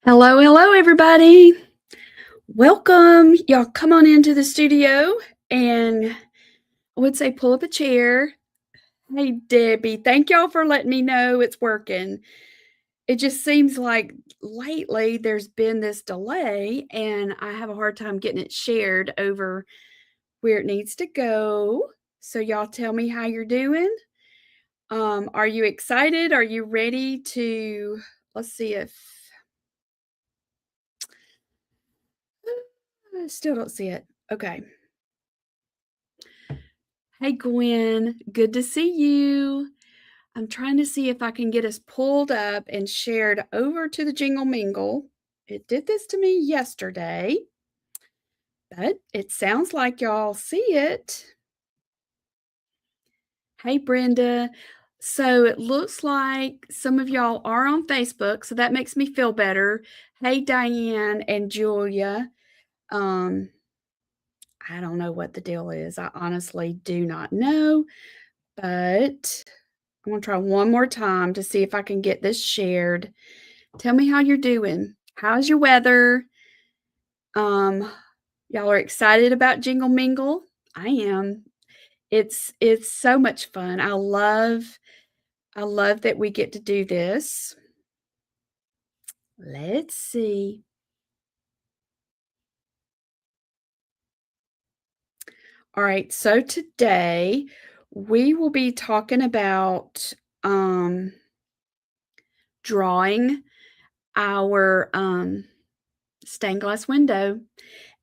Hello, hello, everybody. Welcome. Y'all come on into the studio and I would say pull up a chair. Hey, Debbie, thank y'all for letting me know it's working. It just seems like lately there's been this delay and I have a hard time getting it shared over where it needs to go. So, y'all tell me how you're doing. Are you excited? Are you ready to? Let's see if I still don't see it. Okay. Hey, Gwen, good to see you. I'm trying to see if I can get us pulled up and shared over to the Jingle Mingle. It did this to me yesterday, but it sounds like y'all see it. Hey, Brenda. So it looks like some of y'all are on Facebook, so that makes me feel better. Hey, Diane and Julia. Um, I don't know what the deal is. I honestly do not know, but I'm gonna try one more time to see if I can get this shared. Tell me how you're doing. How's your weather? Um, y'all are excited about Jingle Mingle? I am. It's so much fun. I love that we get to do this. Let's see. All right, so today we will be talking about drawing our stained glass window.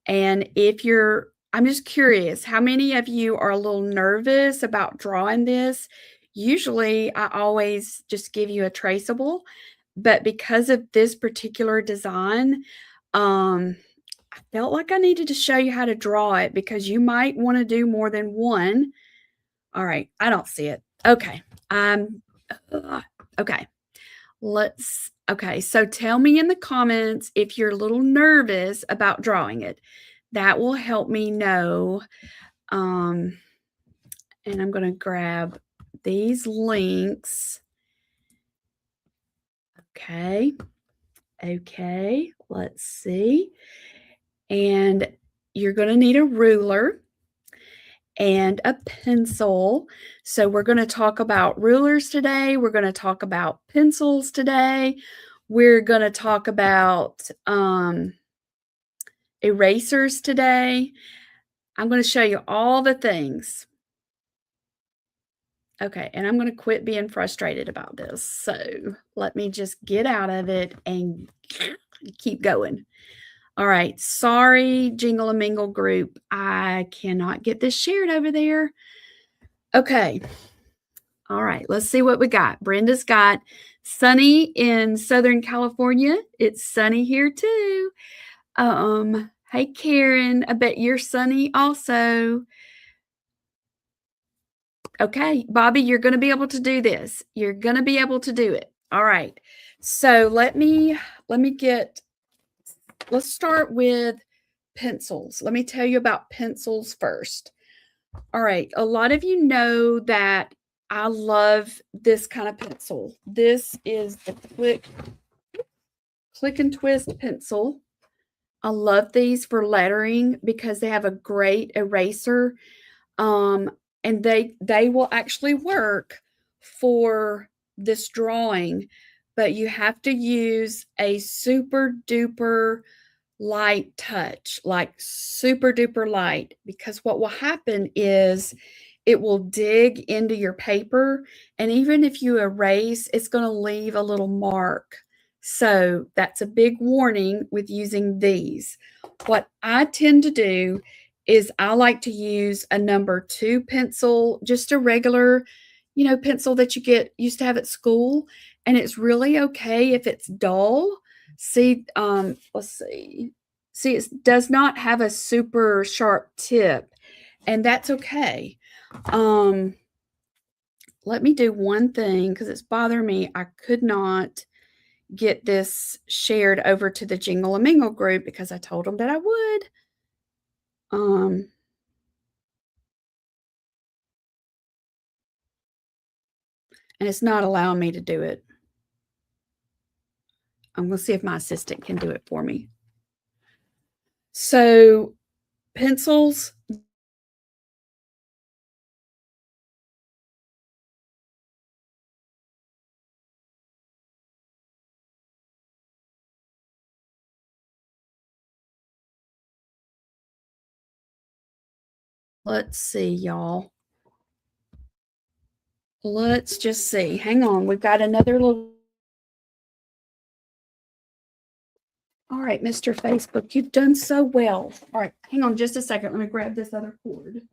And if you're I'm just curious, how many of you are a little nervous about drawing this? Usually, I always just give you a traceable, but because of this particular design, I felt like I needed to show you how to draw it because you might wanna do more than one. Alright, I don't see it. Okay, ugh, okay. Okay, so tell me in the comments if you're a little nervous about drawing it. That will help me know. Um, and I'm going to grab these links. Okay. Okay. Let's see. And you're going to need a ruler and a pencil. So we're going to talk about rulers today. We're going to talk about pencils today. We're going to talk about erasers today. I'm going to show you all the things. Okay, and I'm going to quit being frustrated about this. So let me just get out of it and keep going. All right, sorry, Jingle and Mingle group. I cannot get this shared over there. Okay. All right, let's see what we got. Brenda's got sunny in Southern California. It's sunny here too. Hey Karen, I bet you're sunny also. Okay, Bobby, you're going to be able to do this. You're going to be able to do it. All right. So let's start with pencils. Let me tell you about pencils first. All right. A lot of you know that I love this kind of pencil. This is the click and twist pencil. I love these for lettering because they have a great eraser. Um, and they will actually work for this drawing, but you have to use a super duper light touch, like super duper light, because what will happen is it will dig into your paper, and even if you erase, it's going to leave a little mark. So that's a big warning with using these. What I tend to do is I like to use a number 2 pencil, just a regular, pencil that you get used to have at school, and it's really okay if it's dull. See, let's see. See, it does not have a super sharp tip, and that's okay. Um, Let me do one thing because it's bothering me. I could not get this shared over to the Jingle and Mingle group because I told them that I would. Um, and it's not allowing me to do it. I'm going to see if my assistant can do it for me. So pencils. Let's see, y'all. Let's just see. Hang on. We've got another little. All right, Mr. Facebook, you've done so well. All right, hang on just a second. Let me grab this other cord.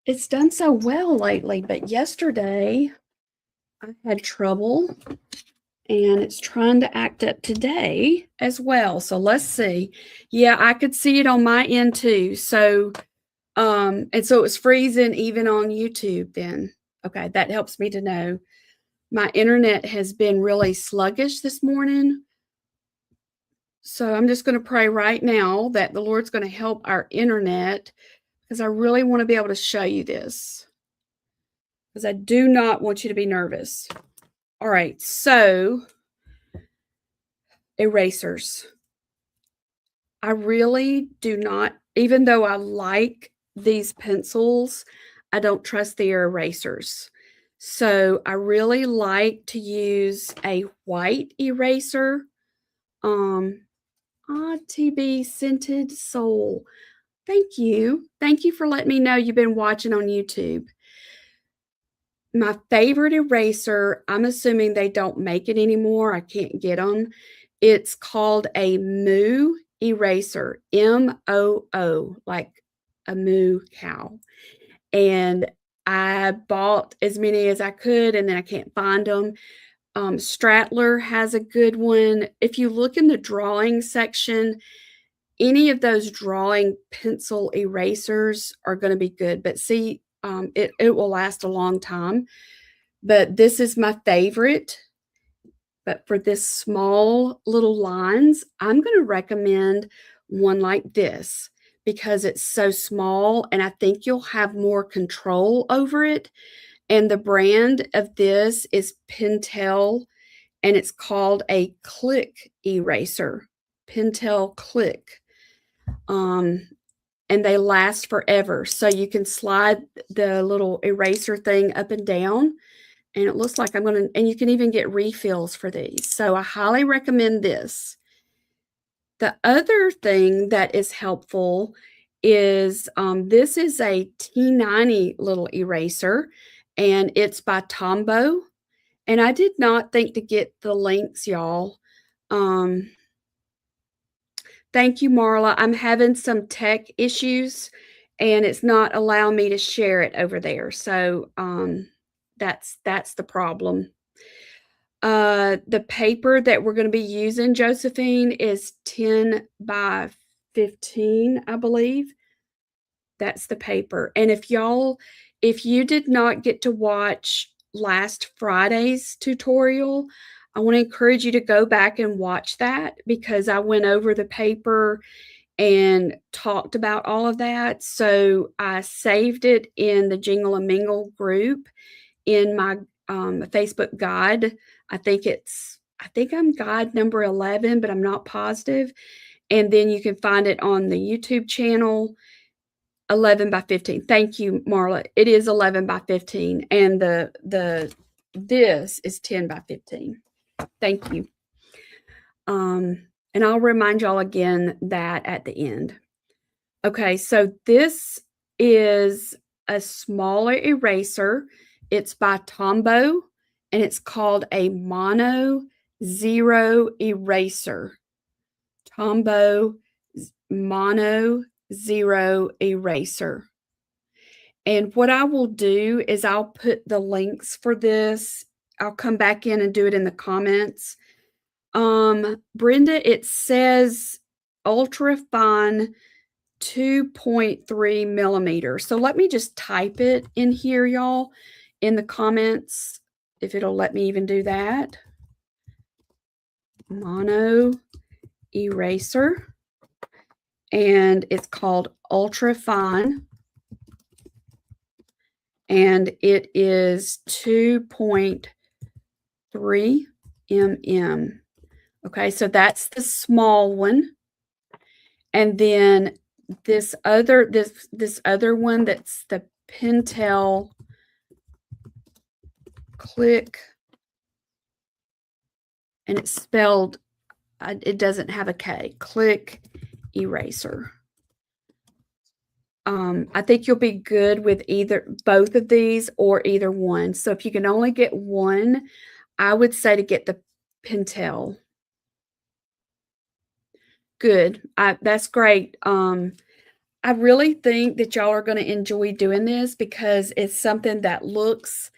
It's done so well lately, but yesterday I had trouble and it's trying to act up today as well. So let's see. Yeah, I could see it on my end too. So, and so it was freezing even on YouTube then. Okay, that helps me to know. My internet has been really sluggish this morning. So I'm just going to pray right now that the Lord's going to help our internet because I really want to be able to show you this because I do not want you to be nervous. All right, so erasers. I really do not, even though I like these pencils, I don't trust the erasers. So I really like to use a white eraser. TB Scented Soul. Thank you. Thank you for letting me know you've been watching on YouTube. My favorite eraser, I'm assuming they don't make it anymore. I can't get them. It's called a moo eraser, MOO, like a moo cow. And I bought as many as I could, and then I can't find them. Stratler has a good one. If you look in the drawing section, any of those drawing pencil erasers are going to be good. But see, it will last a long time. But this is my favorite. But for this small little lines, I'm going to recommend one like this because it's so small and I think you'll have more control over it. And the brand of this is Pentel and it's called a Click eraser. Pentel Click. And they last forever. So you can slide the little eraser thing up and down. And it looks like I'm going to, and you can even get refills for these. So I highly recommend this. The other thing that is helpful is this is a T90 little eraser, and it's by Tombow. And I did not think to get the links, y'all. Thank you, Marla. I'm having some tech issues, and it's not allowing me to share it over there. So that's the problem. The paper that we're going to be using, Josephine, is 10 by 15, I believe. That's the paper. And if you did not get to watch last Friday's tutorial, I want to encourage you to go back and watch that because I went over the paper and talked about all of that. So I saved it in the Jingle and Mingle group in my Facebook guide. I think I'm guide number 11, but I'm not positive. And then you can find it on the YouTube channel, 11 by 15. Thank you, Marla. It is 11 by 15, and this is 10 by 15. Thank you. And I'll remind y'all again that at the end. Okay, so this is a smaller eraser. It's by Tombow, and it's called a Mono Zero Eraser. Tombow Mono Zero Eraser. And what I will do is I'll put the links for this. I'll come back in and do it in the comments. Brenda, it says ultra fine 2.3 millimeters. So let me just type it in here, y'all, in the comments, if it'll let me even do that. Mono eraser. And it's called ultra fine. and it is 2.3 mm. Okay, so that's the small one. And then this other one that's the Pentel Click, and it's spelled, it doesn't have a K, Click Eraser. I think you'll be good with both of these or either one. So if you can only get one, I would say to get the Pentel. Good. That's great. I really think that y'all are going to enjoy doing this because it's something that looks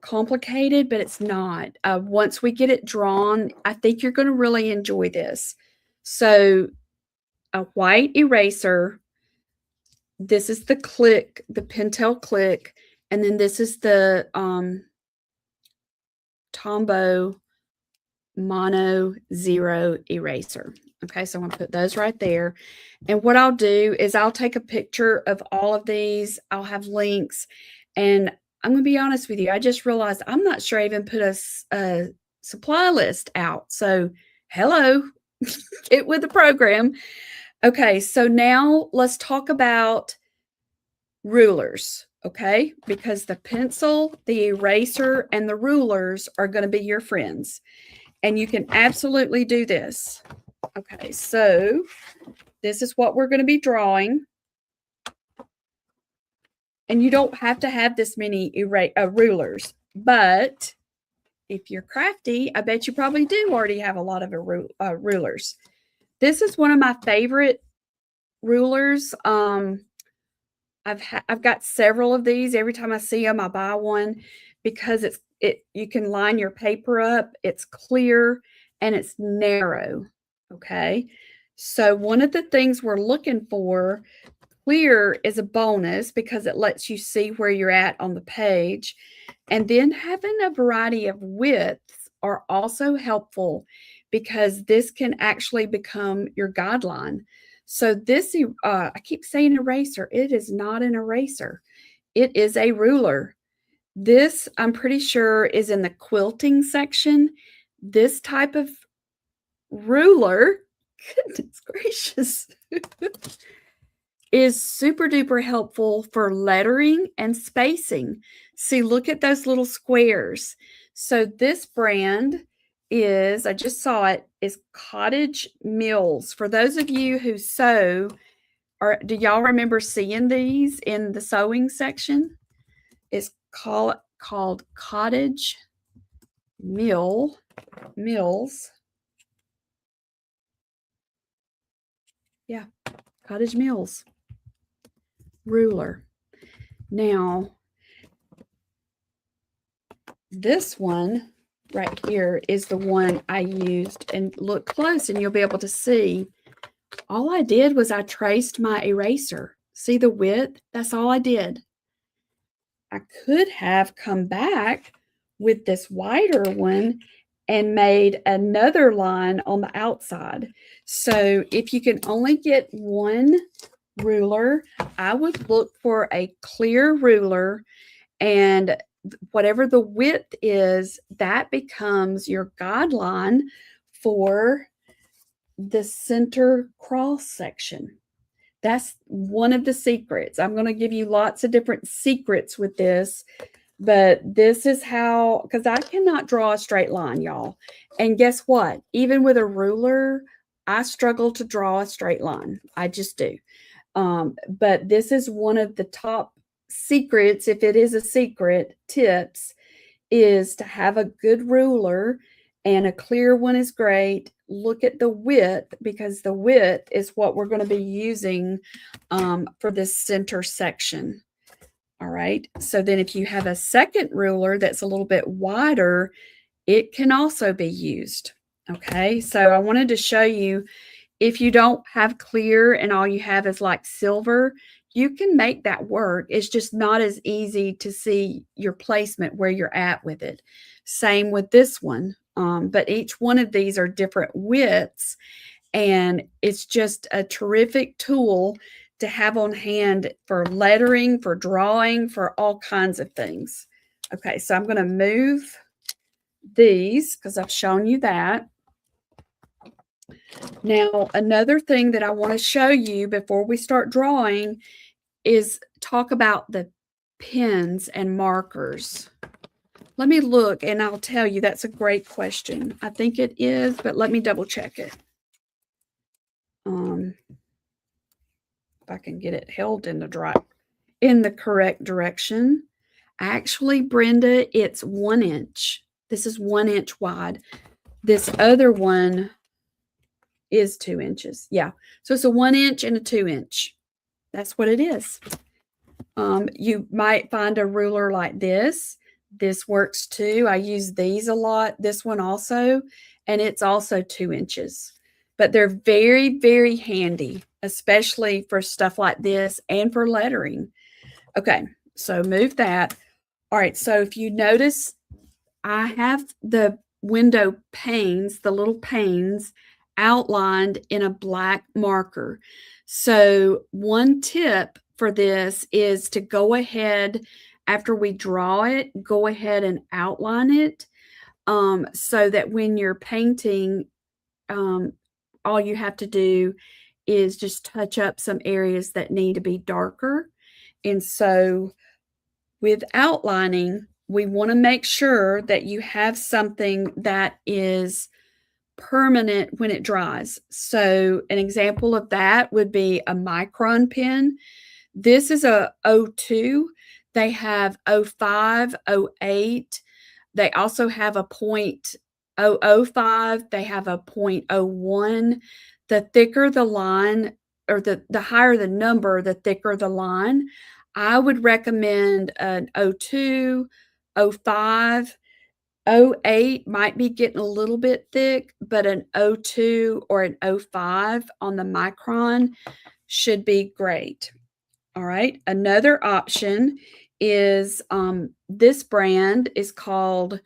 complicated, but it's not. Once we get it drawn, I think you're going to really enjoy this. So a white eraser. This is the Click, the Pentel Click, and then this is the Tombow Mono Zero eraser. Okay, so I'm gonna put those right there. And what I'll do is I'll take a picture of all of these. I'll have links, and I'm gonna be honest with you. I just realized I'm not sure I even put a supply list out. So hello, get with the program. Okay, so now let's talk about rulers, okay? Because the pencil, the eraser, and the rulers are going to be your friends. And you can absolutely do this. Okay, so this is what we're going to be drawing. And you don't have to have this many rulers. But if you're crafty, I bet you probably do already have a lot of rulers. This is one of my favorite rulers. I've got several of these. Every time I see them, I buy one because you can line your paper up. It's clear and it's narrow. Okay. So one of the things we're looking for, clear is a bonus because it lets you see where you're at on the page. And then having a variety of widths are also helpful because this can actually become your guideline. So this, I keep saying eraser. It is not an eraser. It is a ruler. This, I'm pretty sure, is in the quilting section. This type of ruler, goodness gracious, is super duper helpful for lettering and spacing. See, look at those little squares. So this brand is, I just saw it, is Cottage Mills. For those of you who sew, or do y'all remember seeing these in the sewing section? It's called Cottage Mills. Yeah, Cottage Mills ruler. Now, this one right here is the one I used, and look close and you'll be able to see. All I did was I traced my eraser. See the width? That's all I did. I could have come back with this wider one and made another line on the outside. So if you can only get one ruler, I would look for a clear ruler, and whatever the width is, that becomes your guideline for the center cross section. That's one of the secrets. I'm going to give you lots of different secrets with this, but this is how, because I cannot draw a straight line, y'all. And guess what? Even with a ruler, I struggle to draw a straight line. I just do. But this is one of the top secrets, if it is a secret, tips, is to have a good ruler, and a clear one is great. Look at the width, because the width is what we're going to be using for this center section. All right. So then if you have a second ruler that's a little bit wider, it can also be used. Okay. So I wanted to show you, if you don't have clear and all you have is like silver, you can make that work. It's just not as easy to see your placement where you're at with it. Same with this one. But each one of these are different widths, and it's just a terrific tool to have on hand for lettering, for drawing, for all kinds of things. Okay, so I'm going to move these because I've shown you that. Now, another thing that I want to show you before we start drawing is talk about the pens and markers. Let me look and I'll tell you. That's a great question. I think it is, but let me double check it. If I can get it held in the correct direction. Actually, Brenda, it's 1 inch. This is 1 inch wide. This other one is 2 inches. Yeah. So it's a 1 inch and a 2 inch. That's what it is. You might find a ruler like this. This works too. I use these a lot. This one also, and it's also 2 inches. But they're very, very handy, especially for stuff like this and for lettering. Okay, so move that. All right, so if you notice, I have the window panes, the little panes, outlined in a black marker. So one tip for this is to go ahead, after we draw it, go ahead and outline it, so that when you're painting, all you have to do is just touch up some areas that need to be darker. And so with outlining, we want to make sure that you have something that is permanent when it dries. So an example of that would be a micron pen. This is a 02. They have 05, 08. They also have a .005. They have a .01. The thicker the line, or the higher the number, the thicker the line. I would recommend an 02, 05. 08 might be getting a little bit thick, but an 02 or an 05 on the micron should be great. All right. Another option is this brand is called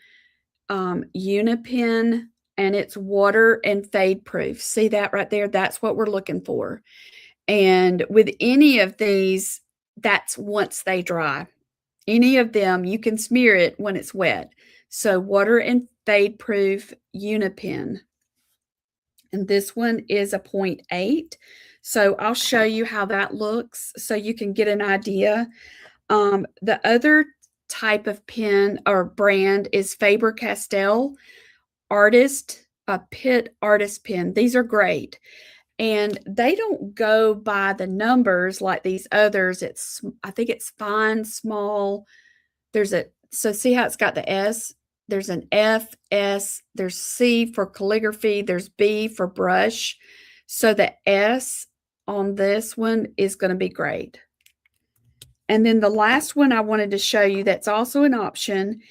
Unipen, and it's water and fade proof. See that right there? That's what we're looking for. And with any of these, that's once they dry. Any of them, you can smear it when it's wet. So water and fade proof Unipen. And this one is a 0.8. So I'll show you how that looks so you can get an idea. The other type of pen or brand is Faber-Castell Pitt Artist pen. These are great. And they don't go by the numbers like these others. I think it's fine, small. So see how it's got the S? There's an F, S, there's C for calligraphy, there's B for brush. So the S on this one is going to be great. And then the last one I wanted to show you that's also an option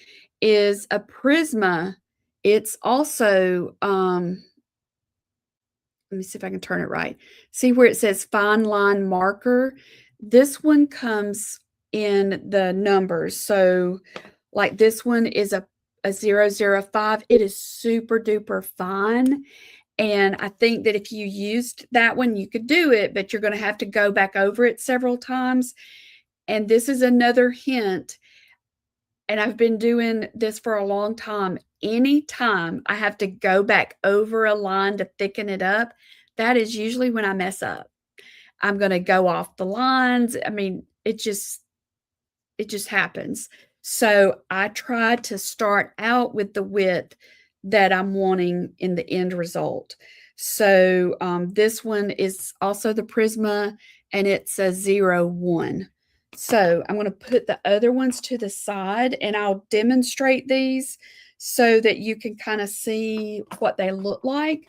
is a Prisma. It's also, let me see if I can turn it right. See where it says fine line marker? This one comes in the numbers. So like this one is a 005. It is super duper fine. And I think that if you used that one, you could do it, but you're going to have to go back over it several times. And this is another hint. And I've been doing this for a long time. Anytime I have to go back over a line to thicken it up, that is usually when I mess up. I'm going to go off the lines. I mean, it just happens. So I try to start out with the width that I'm wanting in the end result. So this one is also the Prisma, and it's a 01. So I'm going to put the other ones to the side, and I'll demonstrate these so that you can kind of see what they look like.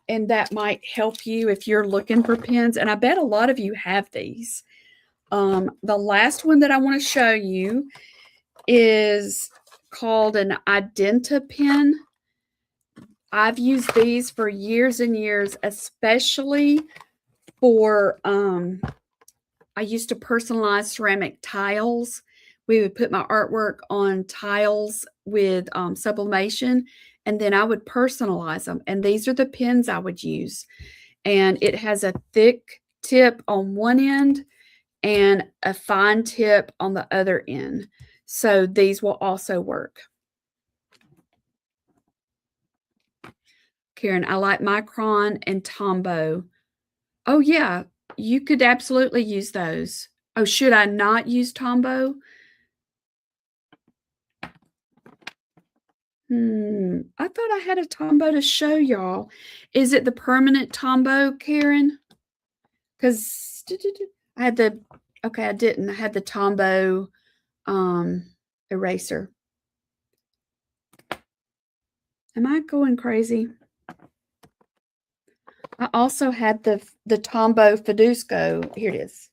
And that might help you if you're looking for pens. And I bet a lot of you have these. The last one that I want to show you is called an Identa pen. I've used these for years and years, especially for, I used to personalize ceramic tiles. We would put my artwork on tiles with sublimation, and then I would personalize them. And these are the pens I would use. And it has a thick tip on one end and a fine tip on the other end. So these will also work. Karen, I like Micron and Tombow. Oh, yeah, you could absolutely use those. Oh, should I not use Tombow? I thought I had a Tombow to show y'all. Is it the permanent Tombow, Karen? Because I had the, okay, I didn't. I had the Tombow eraser. Am I going crazy? I also had the Tombow Fidusco. Here it is.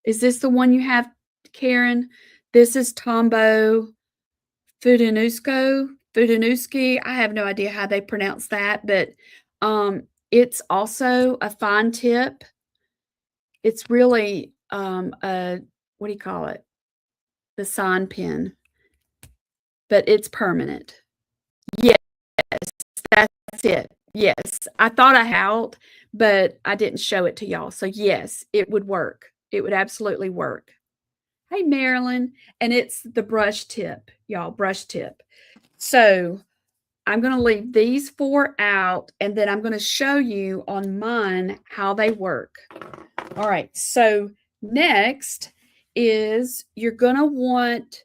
Is this the one you have, Karen? This is Tombow Fudanuski. I have no idea how they pronounce that, but it's also a fine tip. It's really a, what do you call it? The sign pin, but it's permanent. Yes, that's it. Yes, I thought I had, but I didn't show it to y'all. So yes, it would work. It would absolutely work. Hey, Marilyn, and it's the brush tip, y'all, brush tip. So I'm going to leave these 4 out, and then I'm going to show you on mine how they work. All right, so next is you're going to want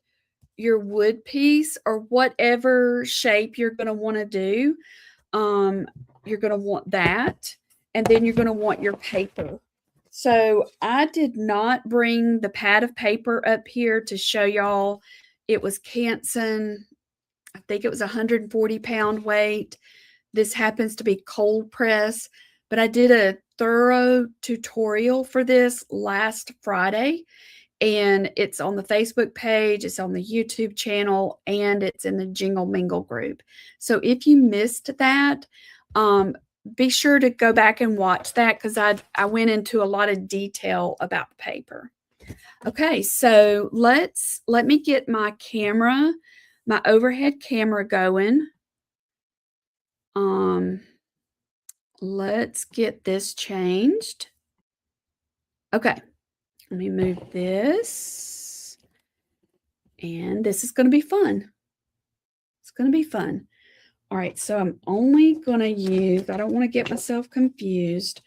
your wood piece or whatever shape you're going to want to do. You're going to want that, and then you're going to want your paper. So I did not bring the pad of paper up here to show y'all. It was Canson. I think it was 140-pound weight. This happens to be cold press, but I did a thorough tutorial for this last Friday, and it's on the Facebook page, it's on the YouTube channel, and it's in the Jingle Mingle group. So if you missed that, be sure to go back and watch that because I went into a lot of detail about the paper. Okay, so let me get my camera, my overhead camera going. Let's get this changed. Okay, let me move this. And this is going to be fun. It's going to be fun. All right, so I'm only going to use, I don't want to get myself confused.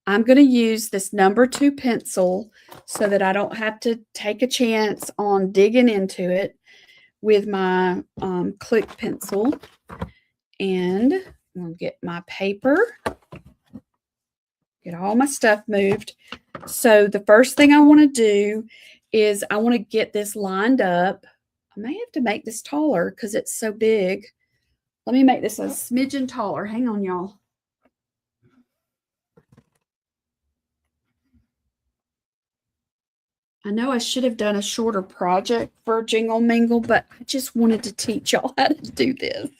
I'm going to use this number 2 pencil so that I don't have to take a chance on digging into it with my click pencil. And I'm going to get my paper, get all my stuff moved. So the first thing I want to do is I want to get this lined up. I may have to make this taller because it's so big. Let me make this a smidgen taller. Hang on, y'all. I know I should have done a shorter project for Jingle Mingle, but I just wanted to teach y'all how to do this.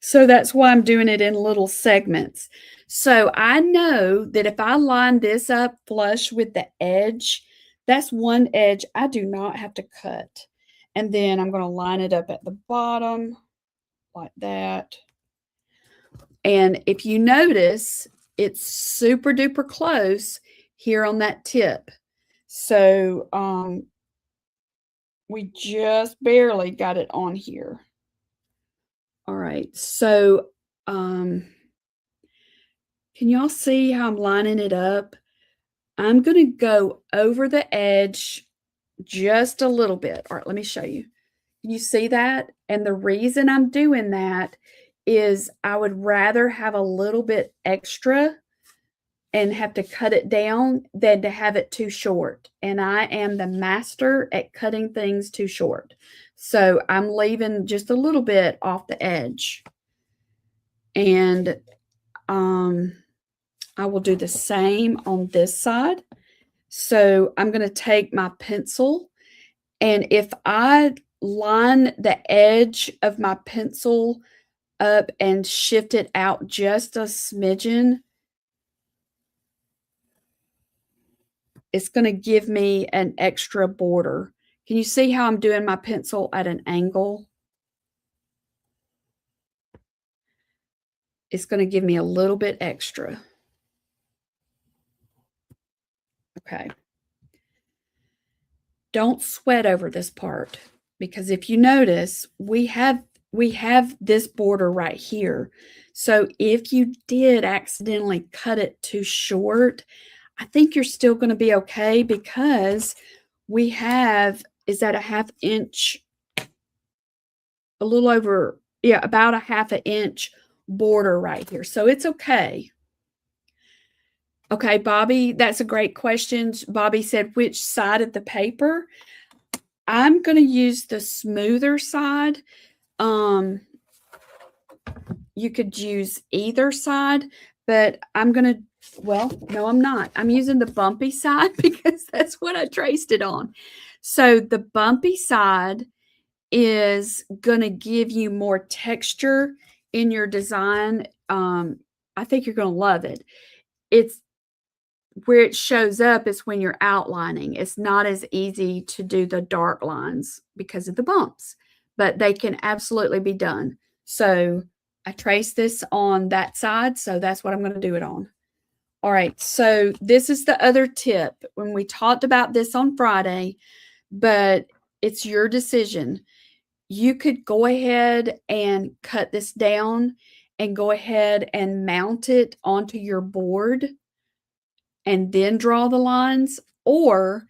So that's why I'm doing it in little segments. So I know that if I line this up flush with the edge, that's one edge I do not have to cut. And then I'm going to line it up at the bottom like that. And if you notice, it's super duper close here on that tip. So we just barely got it on here. All right, so can y'all see how I'm lining it up? I'm going to go over the edge just a little bit. All right, let me show you. Can you see that? And the reason I'm doing that is I would rather have a little bit extra and have to cut it down than to have it too short. And I am the master at cutting things too short. So I'm leaving just a little bit off the edge. And I will do the same on this side. So I'm going to take my pencil, and if I line the edge of my pencil up and shift it out just a smidgen, it's going to give me an extra border. Can you see how I'm doing my pencil at an angle? It's going to give me a little bit extra. Okay. Don't sweat over this part because if you notice, we have this border right here. So if you did accidentally cut it too short, I think you're still going to be okay because we have, is that a ½ inch, a little over, yeah, about a ½ inch border right here. So it's okay. Okay, Bobby, that's a great question. Bobby said, which side of the paper? I'm going to use the smoother side. You could use either side, but I'm going to, well, no, I'm not. I'm using the bumpy side because that's what I traced it on. So the bumpy side is going to give you more texture in your design. I think you're going to love it. It's where it shows up is when you're outlining. It's not as easy to do the dark lines because of the bumps, but they can absolutely be done. So I traced this on that side, so that's what I'm going to do it on. All right, so this is the other tip. When we talked about this on Friday, but it's your decision. You could go ahead and cut this down and go ahead and mount it onto your board and then draw the lines, or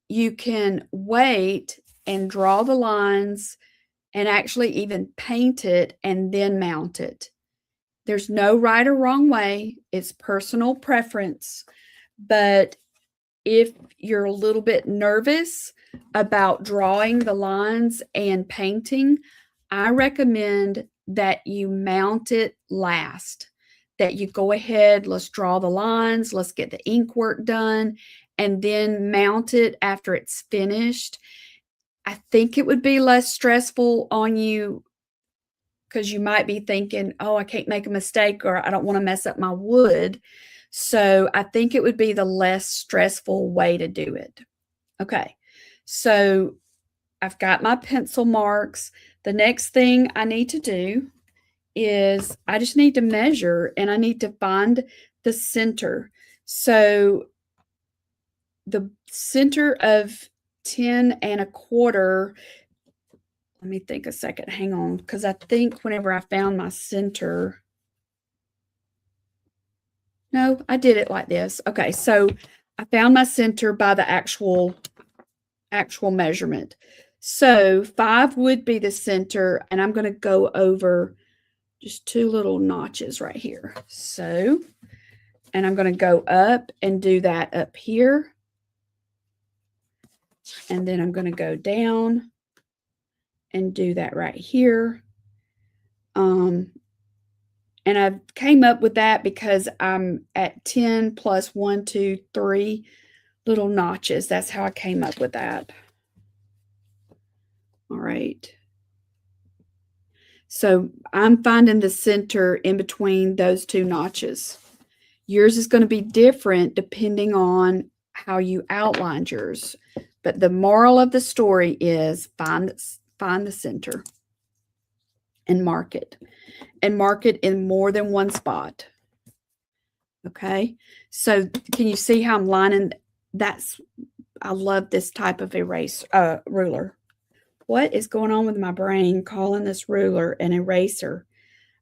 you can wait and draw the lines and actually even paint it and then mount it. There's no right or wrong way. It's personal preference. But if you're a little bit nervous about drawing the lines and painting, I recommend that you mount it last. That you go ahead, let's draw the lines, let's get the ink work done, and then mount it after it's finished. I think it would be less stressful on you because you might be thinking, oh, I can't make a mistake or I don't want to mess up my wood. So I think it would be the less stressful way to do it. Okay, so I've got my pencil marks. The next thing I need to do is I just need to measure and I need to find the center. So the center of 10 1/4, let me think a second, hang on, because I think whenever I found my center, no, I did it like this. Okay, so I found my center by the actual measurement. So 5 would be the center, and I'm going to go over just 2 little notches right here. So, and I'm going to go up and do that up here. And then I'm going to go down and do that right here. And I came up with that because I'm at 10 plus 1, 2, 3 little notches. That's how I came up with that. All right. So I'm finding the center in between those 2 notches. Yours is going to be different depending on how you outlined yours. But the moral of the story is find the center and mark it. And mark it in more than one spot. Okay, so can you see how I'm lining? I love this type of ruler. What is going on with my brain calling this ruler an eraser?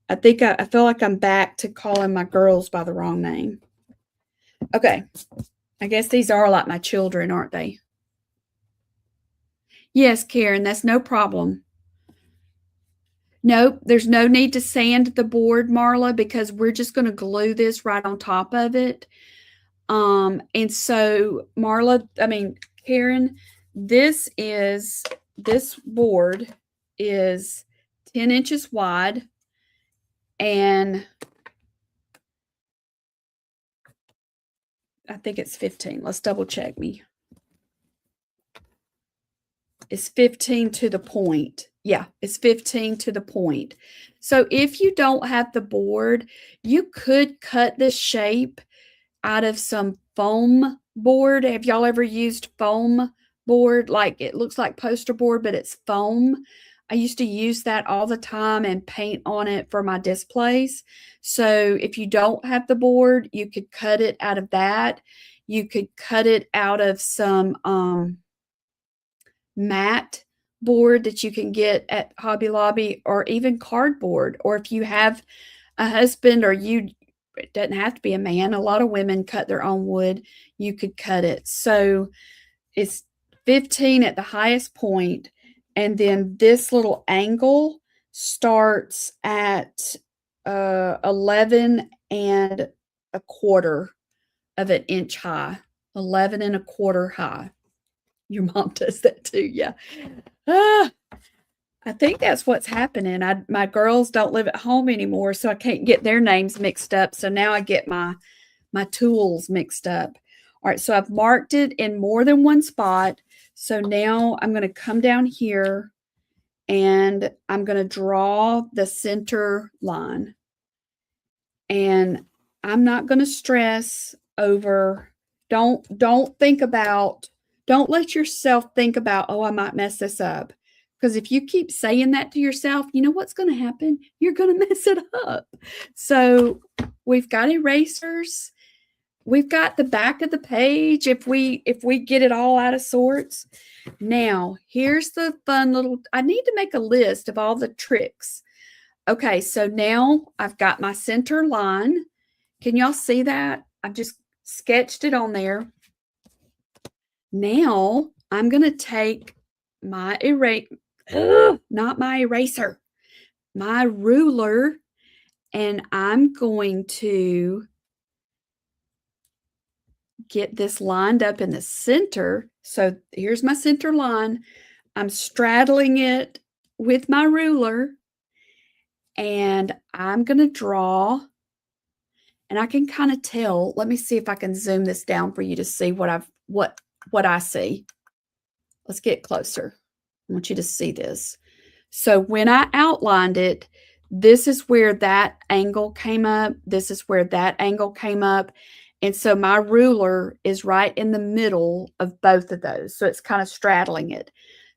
I think I feel like I'm back to calling my girls by the wrong name. Okay, I guess these are like my children, aren't they? Yes, Karen, that's no problem. Nope, there's no need to sand the board, Marla, because we're just going to glue this right on top of it. And so Karen, this board is 10 inches wide and I think it's 15. Let's double check me. It's 15 to the point. Yeah, it's 15 to the point. So if you don't have the board, you could cut the shape out of some foam board. Have y'all ever used foam board? Like it looks like poster board, but it's foam. I used to use that all the time and paint on it for my displays. So if you don't have the board, you could cut it out of that. You could cut it out of some matte board that you can get at Hobby Lobby, or even cardboard. Or if you have a husband, or it doesn't have to be a man. A lot of women cut their own wood. You could cut it. So it's 15 at the highest point, and then this little angle starts at 11 and a quarter of an inch high. 11 and a quarter high. Your mom does that too, yeah. Ah, I think that's what's happening. My girls don't live at home anymore, so I can't get their names mixed up. So now I get my tools mixed up. All right, so I've marked it in more than one spot. So now I'm going to come down here and I'm going to draw the center line. And I'm not going to stress over, don't let yourself think about, oh, I might mess this up. Because if you keep saying that to yourself, you know what's going to happen? You're going to mess it up. So we've got erasers. We've got the back of the page if we get it all out of sorts. Now, here's the fun little, I need to make a list of all the tricks. Okay, so now I've got my center line. Can y'all see that? I've just sketched it on there. Now I'm going to take my not my eraser, my ruler, and I'm going to get this lined up in the center. So here's my center line. I'm straddling it with my ruler, and I'm going to draw, and I can kind of tell. Let me see if I can zoom this down for you to see what I see. Let's get closer. I want you to see this. So when I outlined it, this is where that angle came up. This is where that angle came up. And so my ruler is right in the middle of both of those. So it's kind of straddling it.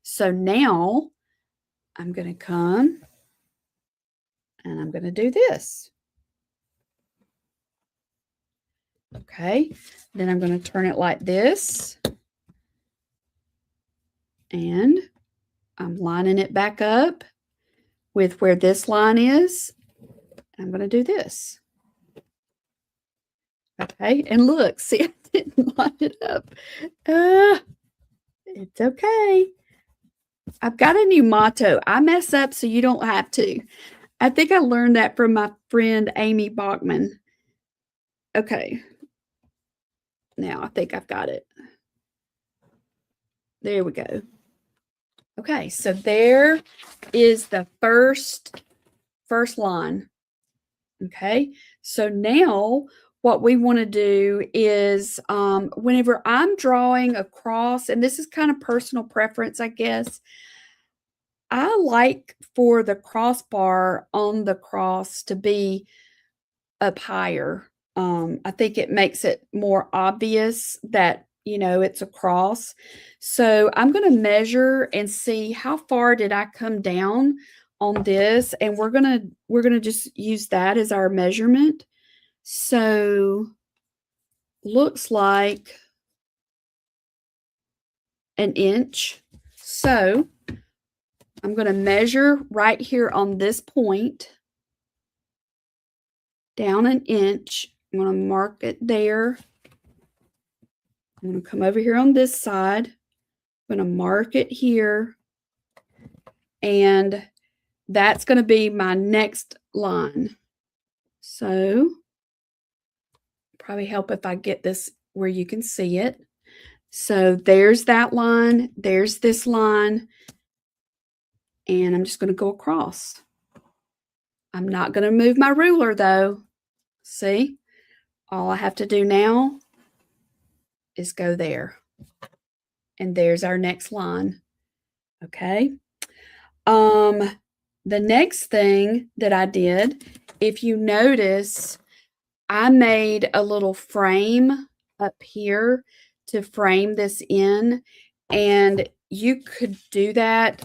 So now I'm going to come and I'm going to do this. Okay. Then I'm going to turn it like this. And I'm lining it back up with where this line is. I'm going to do this. Okay, and look, see, I didn't line it up. It's okay. I've got a new motto. I mess up so you don't have to. I think I learned that from my friend Amy Bachman. Okay. Now I think I've got it. There we go. Okay, so there is the first line. Okay, so now what we want to do is whenever I'm drawing across, and this is kind of personal preference, I guess, I like for the crossbar on the cross to be up higher. I think it makes it more obvious that, you know, it's a cross. So I'm going to measure and see how far did I come down on this, and we're going to just use that as our measurement. So looks like an inch. So I'm going to measure right here on this point down an inch. I'm going to mark it there. I'm going to come over here on this side. I'm going to mark it here. And that's going to be my next line. So probably help if I get this where you can see it. So there's that line. There's this line. And I'm just going to go across. I'm not going to move my ruler though. See? All I have to do now is go there. And there's our next line. Okay. The next thing that I did, if you notice, I made a little frame up here to frame this in, and you could do that.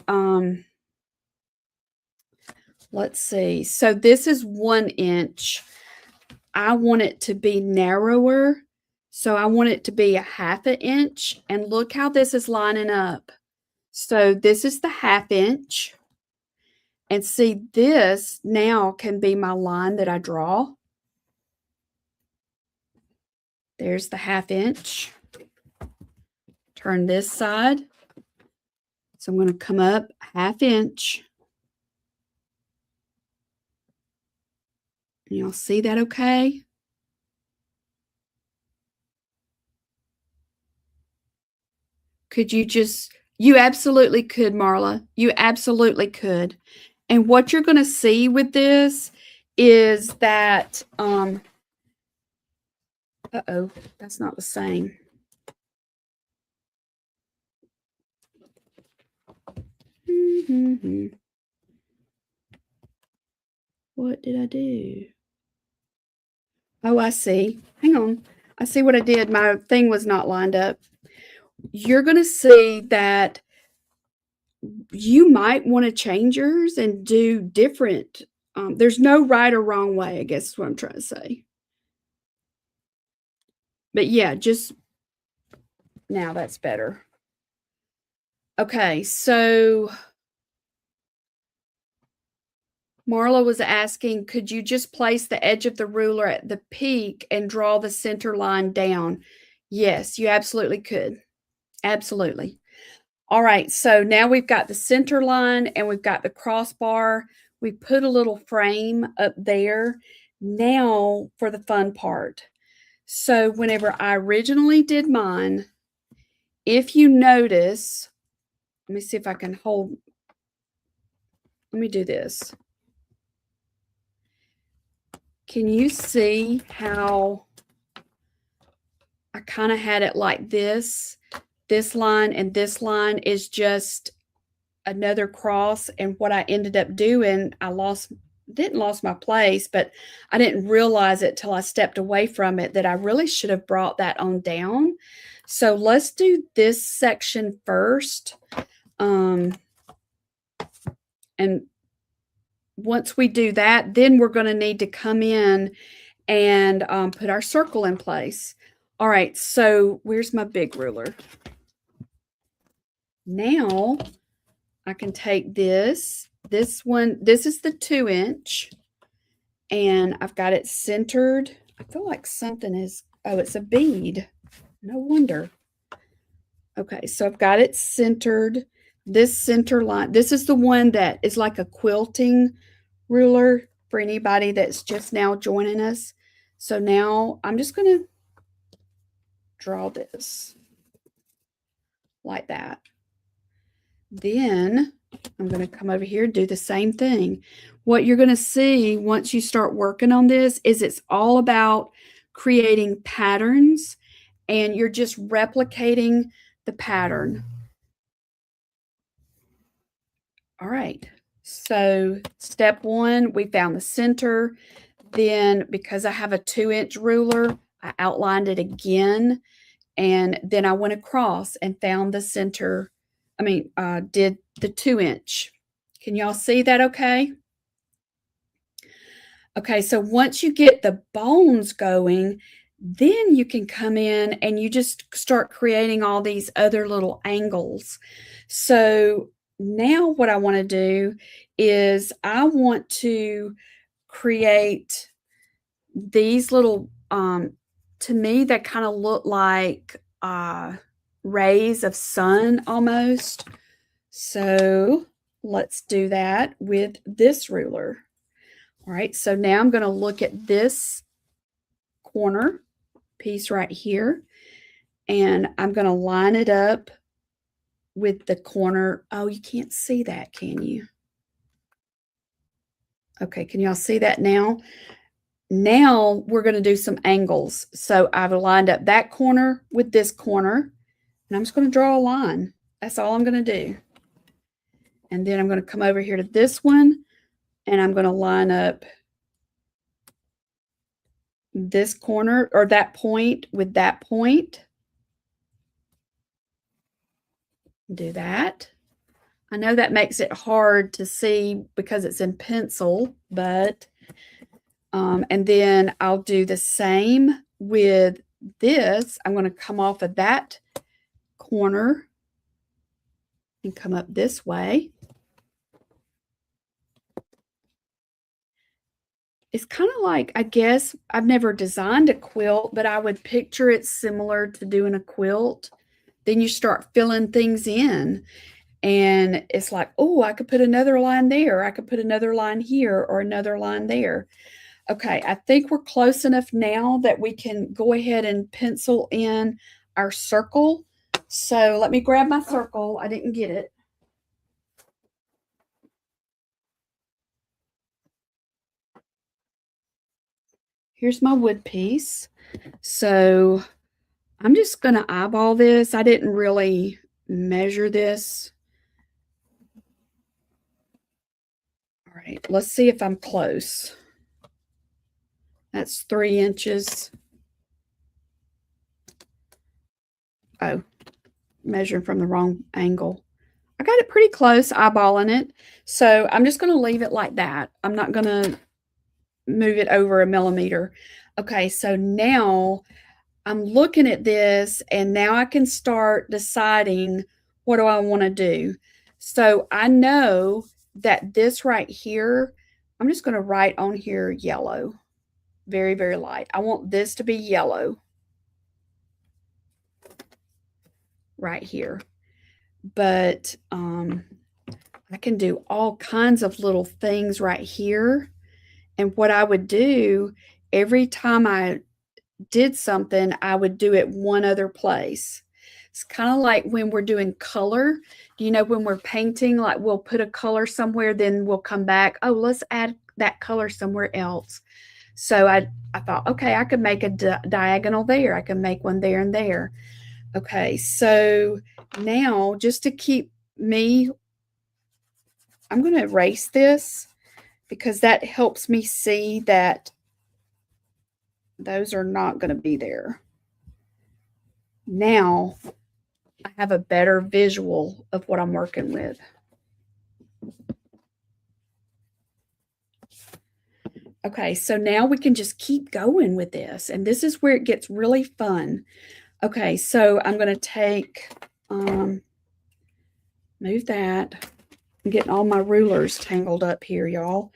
let's see. So this is 1 inch. I want it to be narrower. So I want it to be a 1/2 inch. And look how this is lining up. So this is the 1/2 inch. And see, this now can be my line that I draw. There's the 1/2 inch. Turn this side. So I'm going to come up 1/2 inch. And y'all see that okay? Could you just, you absolutely could, Marla. You absolutely could. And what you're going to see with this is that, uh-oh, that's not the same. What did I do? Oh, I see. Hang on. I see what I did. My thing was not lined up. You're going to see that you might want to change yours and do different. There's no right or wrong way, I guess is what I'm trying to say. But yeah, just now that's better. Okay, so Marla was asking, could you just place the edge of the ruler at the peak and draw the center line down? Yes, you absolutely could. Absolutely. All right, so now we've got the center line and we've got the crossbar. We put a little frame up there. Now for the fun part. So whenever I originally did mine, if you notice, let me see if I can hold, let me do this. Can you see how I kind of had it like this? This line and this line is just another cross. And what I ended up doing, I didn't lost my place, but I didn't realize it till I stepped away from it that I really should have brought that on down. So let's do this section first. And once we do that, then we're going to need to come in and put our circle in place. All right, so where's my big ruler? Now I can take this one, this is the 2 inch, and I've got it centered. I feel like something is, oh, it's a bead. No wonder. Okay, so I've got it centered. This center line, this is the one that is like a quilting ruler for anybody that's just now joining us. So now I'm just going to draw this like that. Then I'm going to come over here and do the same thing. What you're going to see once you start working on this is it's all about creating patterns, and you're just replicating the pattern. All right. So step 1, we found the center. Then because I have a 2 inch ruler, I outlined it again. And then I went across and found the center. Did the 2 inch. Can y'all see that okay? Okay, so once you get the bones going, then you can come in and you just start creating all these other little angles. So now what I want to do is I want to create these little, to me, that kind of look like rays of sun almost. So let's do that with this ruler. All right, so now I'm going to look at this corner piece right here, and I'm going to line it up with the corner. Oh, you can't see that, can you? Okay, can y'all see that now? Now we're going to do some angles. So I've lined up that corner with this corner, and I'm just going to draw a line. That's all I'm going to do. And then I'm going to come over here to this one, and I'm going to line up this corner or that point with that point. Do that. I know that makes it hard to see because it's in pencil, but and then I'll do the same with this. I'm going to come off of that corner and come up this way. It's kind of like, I guess, I've never designed a quilt, but I would picture it similar to doing a quilt. Then you start filling things in. And it's like, oh, I could put another line there. I could put another line here or another line there. Okay, I think we're close enough now that we can go ahead and pencil in our circle. So let me grab my circle. I didn't get it. Here's my wood piece. So I'm just going to eyeball this. I didn't really measure this. All right, let's see if I'm close. That's 3 inches. Oh, measuring from the wrong angle. I got it pretty close, eyeballing it. So I'm just going to leave it like that. I'm not going to move it over a millimeter. Okay, so now I'm looking at this and now I can start deciding what do I want to do. So I know that this right here, I'm just going to write on here yellow. Very, very light. I want this to be yellow right here. But I can do all kinds of little things right here. And what I would do every time I did something, I would do it one other place. It's kind of like when we're doing color. You know, when we're painting, like we'll put a color somewhere, then we'll come back. Oh, let's add that color somewhere else. So I thought, okay, I could make a diagonal there. I can make one there and there. Okay, so now just to keep me, I'm going to erase this because that helps me see that those are not going to be there. Now I have a better visual of what I'm working with. Okay, so now we can just keep going with this. And this is where it gets really fun. Okay, so I'm going to take, move that. I'm getting all my rulers tangled up here, y'all.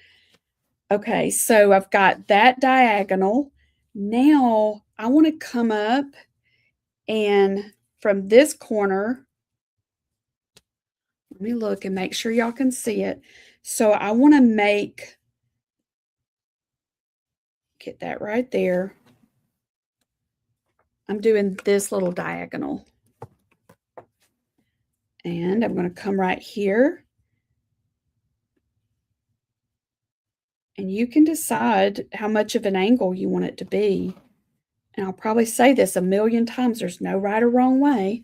Okay, so I've got that diagonal. Now I want to come up and from this corner, let me look and make sure y'all can see it. So I want to get that right there. I'm doing this little diagonal. And I'm going to come right here. And you can decide how much of an angle you want it to be. And I'll probably say this a million times. There's no right or wrong way.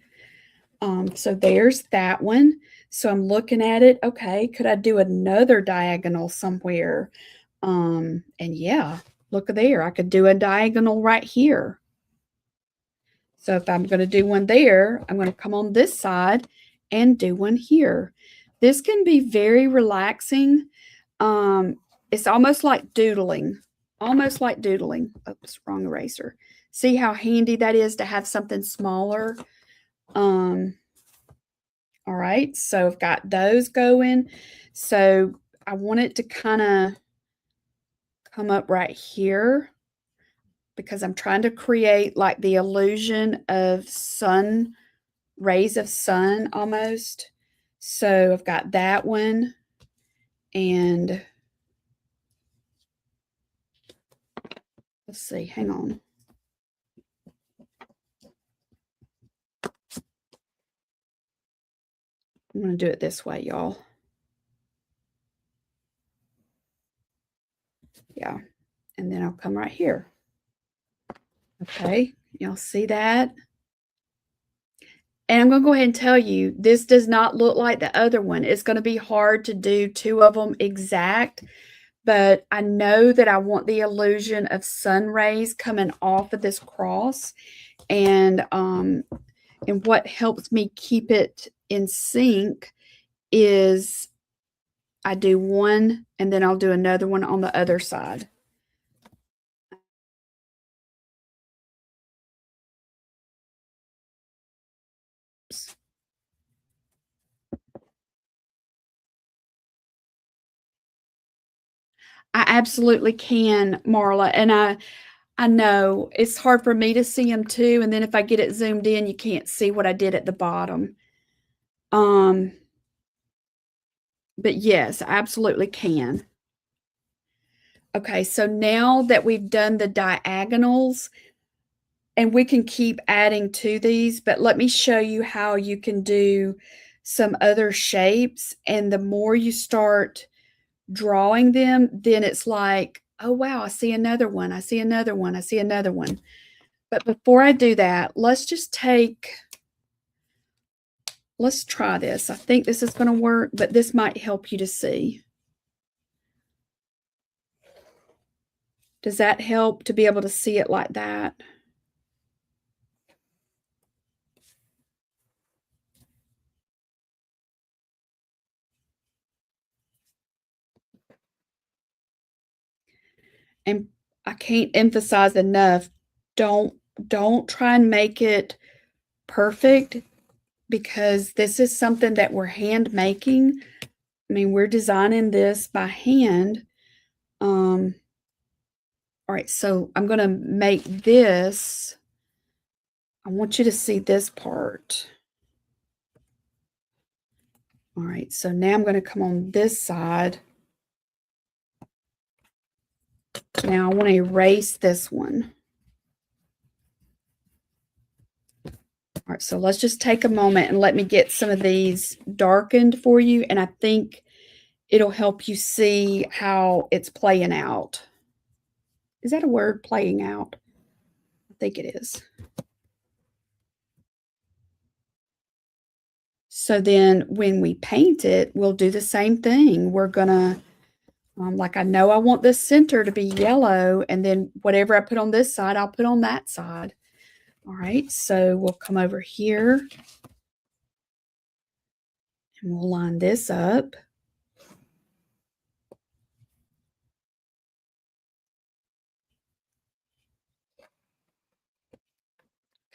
So there's that one. So I'm looking at it. Okay, could I do another diagonal somewhere? And yeah, look there. I could do a diagonal right here. So if I'm going to do one there, I'm going to come on this side and do one here. This can be very relaxing. It's almost like doodling. Almost like doodling. Oops, wrong eraser. See how handy that is to have something smaller? All right, so I've got those going. So I want it to kind of come up right here because I'm trying to create like the illusion of sun, rays of sun almost. So I've got that one and let's see, hang on. I'm going to do it this way, y'all. Yeah, and then I'll come right here. Okay, y'all see that? And I'm going to go ahead and tell you, this does not look like the other one. It's going to be hard to do 2 of them exact, but I know that I want the illusion of sun rays coming off of this cross. And what helps me keep it in sync is I do one and then I'll do another one on the other side. I absolutely can, Marla, and I know it's hard for me to see them too, and then if I get it zoomed in, you can't see what I did at the bottom. Um, but yes, I absolutely can. Okay, so now that we've done the diagonals, and we can keep adding to these, but let me show you how you can do some other shapes, and the more you start drawing them, then it's like, "Oh, wow, I see another one, I see another one, I see another one." But before I do that, let's try this. I think this is gonna work, but this might help you to see. Does that help to be able to see it like that? And I can't emphasize enough, don't don't try and make it perfect because this is something that we're hand making. I mean, we're designing this by hand. All right, so I'm gonna make this. I want you to see this part. All right, so now I'm gonna come on this side. Now I want to erase this one. All right, so let's just take a moment and let me get some of these darkened for you, and I think it'll help you see how it's playing out. Is that a word, playing out? I think it is. So then when we paint it, we'll do the same thing. We're gonna, like I know I want this center to be yellow, and then whatever I put on this side, I'll put on that side. All right, so we'll come over here and we'll line this up.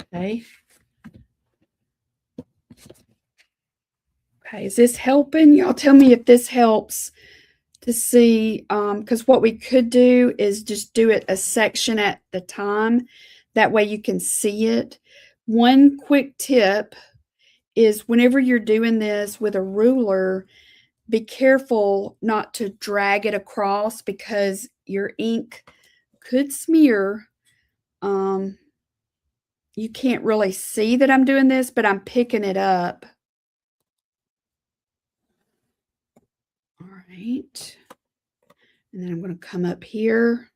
Okay. Okay, is this helping? Y'all tell me if this helps to see, because what we could do is just do it a section at the time. That way you can see it. One quick tip is whenever you're doing this with a ruler, be careful not to drag it across because your ink could smear. You can't really see that I'm doing this, but I'm picking it up. All right. And then I'm going to come up here.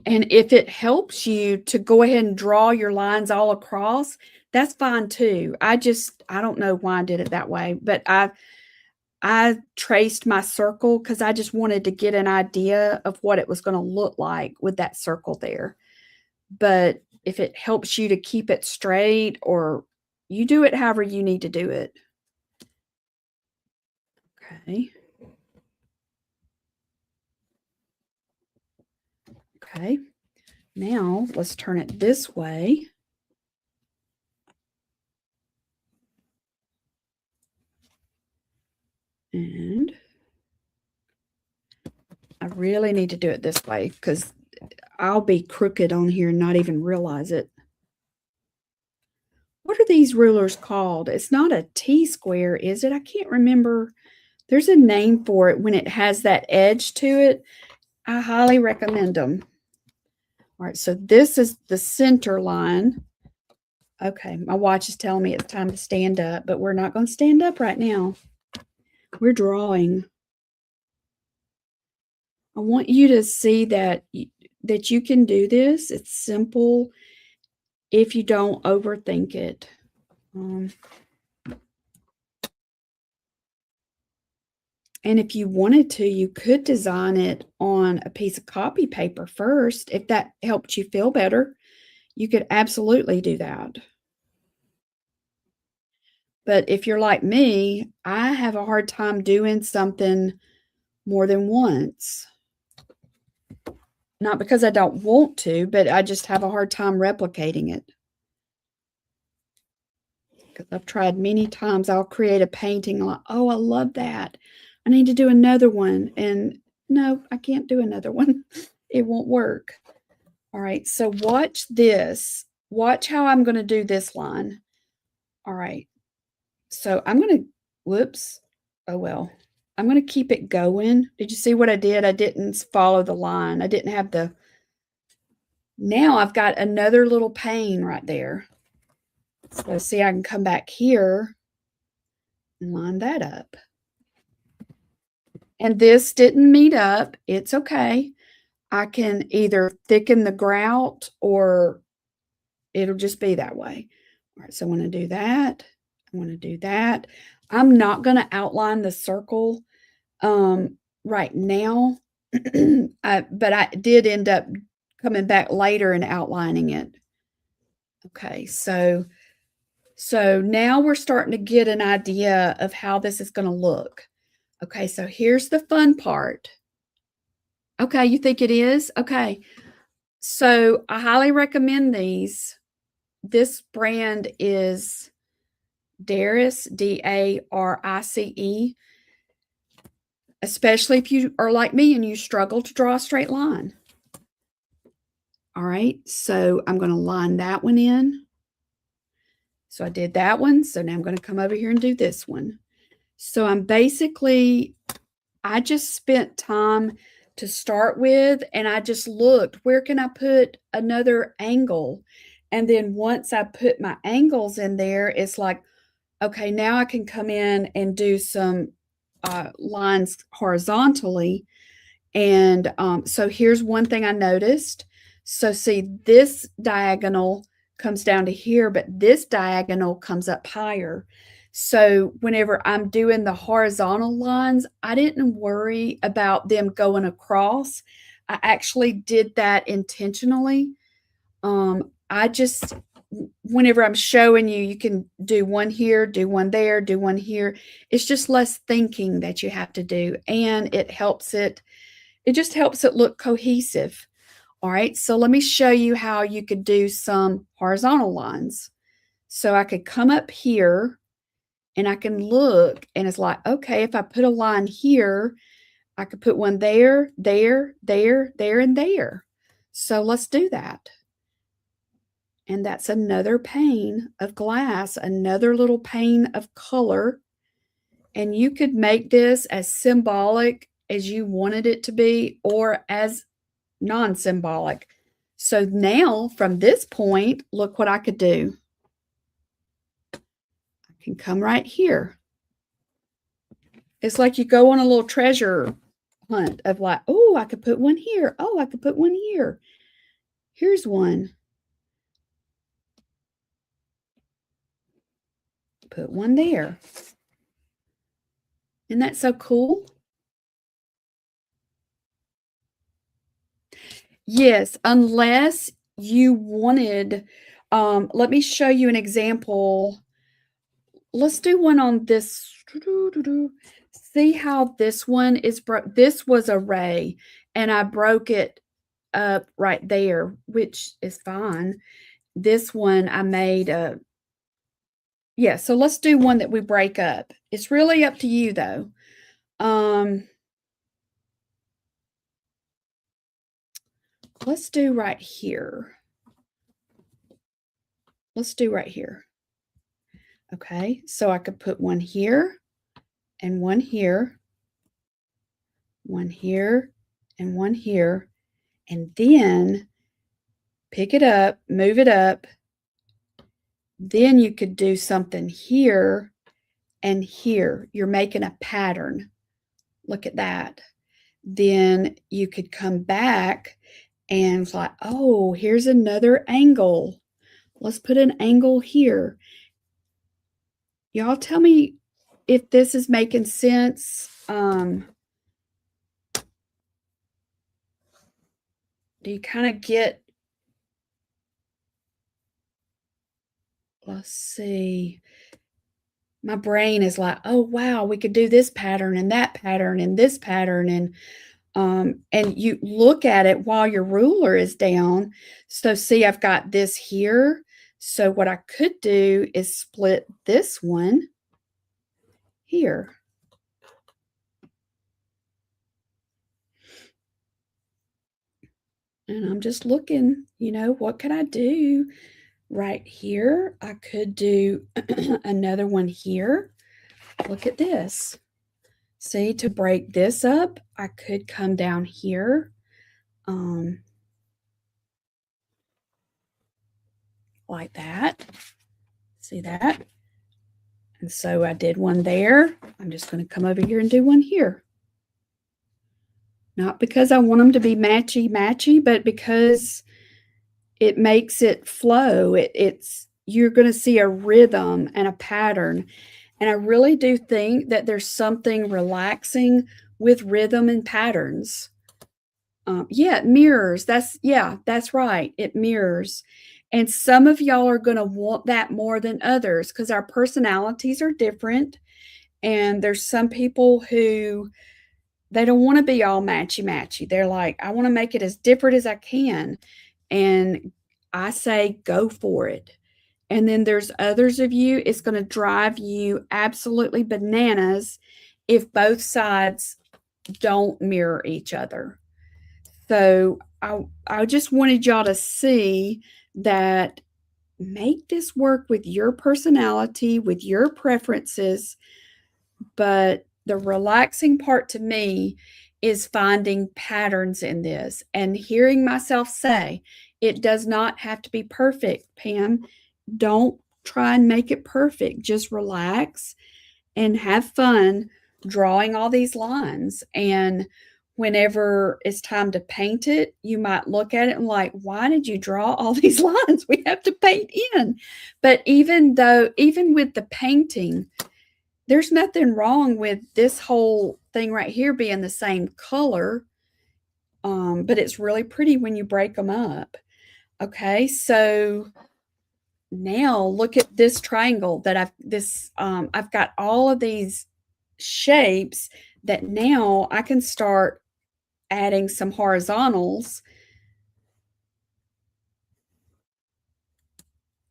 And if it helps you to go ahead and draw your lines all across, that's fine too. I don't know why I did it that way, but I traced my circle because I just wanted to get an idea of what it was going to look like with that circle there. But if it helps you to keep it straight, or you do it however you need to do it. Okay. Okay. Now let's turn it this way. And I really need to do it this way because I'll be crooked on here and not even realize it. What are these rulers called? It's not a T-square, is it? I can't remember. There's a name for it when it has that edge to it. I highly recommend them. All right, so this is the center line. Okay, my watch is telling me it's time to stand up, but we're not going to stand up right now. We're drawing. I want you to see that you can do this. It's simple if you don't overthink it. And if you wanted to, you could design it on a piece of copy paper first. If that helped you feel better, you could absolutely do that. But if you're like me, I have a hard time doing something more than once. Not because I don't want to, but I just have a hard time replicating it. Because I've tried many times. I'll create a painting like, oh, I love that. I need to do another one. And no, I can't do another one. It won't work. All right, so watch this. Watch how I'm going to do this line. All right, so I'm going to, whoops. Oh, well. I'm going to keep it going. Did you see what I did? I didn't follow the line. I didn't have the, now I've got another little pane right there. So see, I can come back here and line that up. And this didn't meet up. It's okay. I can either thicken the grout or it'll just be that way. All right, so I want to do that. I want to do that. I'm not going to outline the circle right now, but I did end up coming back later and outlining it. Okay, so now we're starting to get an idea of how this is going to look. Okay, so here's the fun part. Okay, you think it is? Okay. So I highly recommend these. This brand is Darice, Darice, especially if you are like me and you struggle to draw a straight line. All right, so I'm going to line that one in. So I did that one. So now I'm going to come over here and do this one. So I'm basically, I just spent time to start with, and I just looked, where can I put another angle? And then once I put my angles in there, it's like, okay, now I can come in and do some lines horizontally. And so here's one thing I noticed. So see, this diagonal comes down to here, but this diagonal comes up higher. So whenever I'm doing the horizontal lines, I didn't worry about them going across. I actually did that intentionally. I just, whenever I'm showing you, you can do one here, do one there, do one here. It's just less thinking that you have to do, and it just helps it look cohesive. All right, so let me show you how you could do some horizontal lines. So I could come up here and I can look, and it's like, okay, if I put a line here, I could put one there, there, there, there, and there. So let's do that. And that's another pane of glass, another little pane of color. And you could make this as symbolic as you wanted it to be or as non-symbolic. So now from this point, look what I could do. I can come right here. It's like you go on a little treasure hunt of like, oh, I could put one here. Oh, I could put one here. Here's one. Put one there. Isn't that so cool? Yes, unless you wanted, let me show you an example. Let's do one on this. See how this one is broke? This was a ray, and I broke it up right there, which is fine. This one I made a, yeah, so let's do one that we break up. It's really up to you, though. Let's do right here. Let's do right here. Okay, so I could put one here and one here, one here and one here, and then pick it up, move it up. Then you could do something here and here. You're making a pattern. Look at that. Then you could come back and it's like, oh, here's another angle. Let's put an angle here. Y'all tell me if this is making sense. Do you kind of get, let's see. my brain is like, "Oh, wow, we could do this pattern and that pattern and this pattern," and you look at it while your ruler is down. So see, I've got this here. So what I could do is split this one here. And I'm just looking, what could I do right here? I could do another one here. Look at this. See, to break this up, I could come down here. Like that. See that? And so I did one there. I'm just going to come over here and do one here. Not because I want them to be matchy, but because it makes it flow. You're going to see a rhythm and a pattern. And I really do think that there's something relaxing with rhythm and patterns. Yeah, it mirrors. That's right. It mirrors. And some of y'all are going to want that more than others because our personalities are different. And there's some people who they don't want to be all matchy. They're like, I want to make it as different as I can. And I say, go for it. And then there's others of you, it's going to drive you absolutely bananas if both sides don't mirror each other. So I just wanted y'all to see that make this work with your personality, with your preferences. But the relaxing part to me is finding patterns in this and hearing myself say, it does not have to be perfect, Pam. Don't try and make it perfect. Just relax and have fun drawing all these lines. And whenever it's time to paint it, you might look at it and like, why did you draw all these lines we have to paint in? But even with the painting, there's nothing wrong with this whole thing right here being the same color. But it's really pretty when you break them up. Okay, so now look at this triangle that I've got all of these shapes that now I can start adding some horizontals.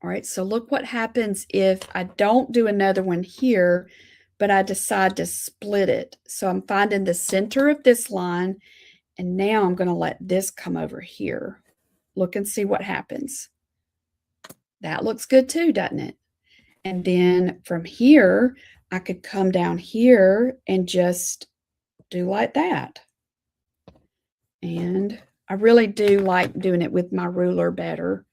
All right, so look what happens if I don't do another one here, but I decide to split it. So I'm finding the center of this line, and now I'm going to let this come over here. Look and see what happens. That looks good too, doesn't it? And then from here, I could come down here and just do like that. And I really do like doing it with my ruler better.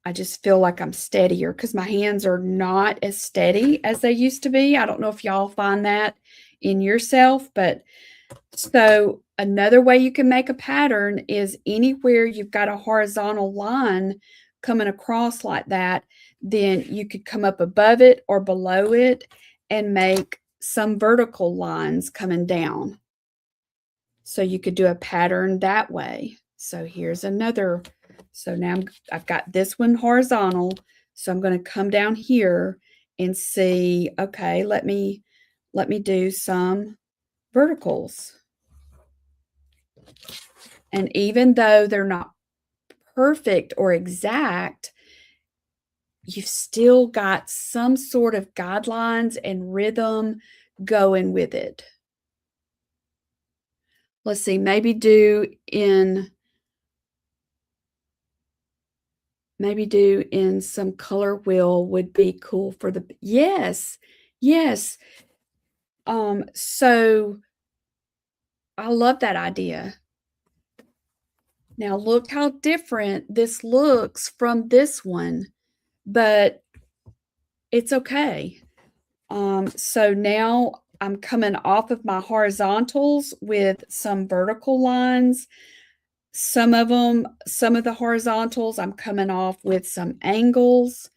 I just feel like I'm steadier because my hands are not as steady as they used to be. I don't know if y'all find that in yourself, but so another way you can make a pattern is anywhere you've got a horizontal line coming across like that, then you could come up above it or below it and make some vertical lines coming down. So you could do a pattern that way. So here's another. So now I've got this one horizontal. So I'm going to come down here and see, okay, let me do some verticals. And even though they're not perfect or exact, you've still got some sort of guidelines and rhythm going with it. Let's see, maybe do in some color wheel would be cool for the yes. So I love that idea. Now look how different this looks from this one, but it's okay. So now I'm coming off of my horizontals with some vertical lines. Some of the horizontals, I'm coming off with some angles.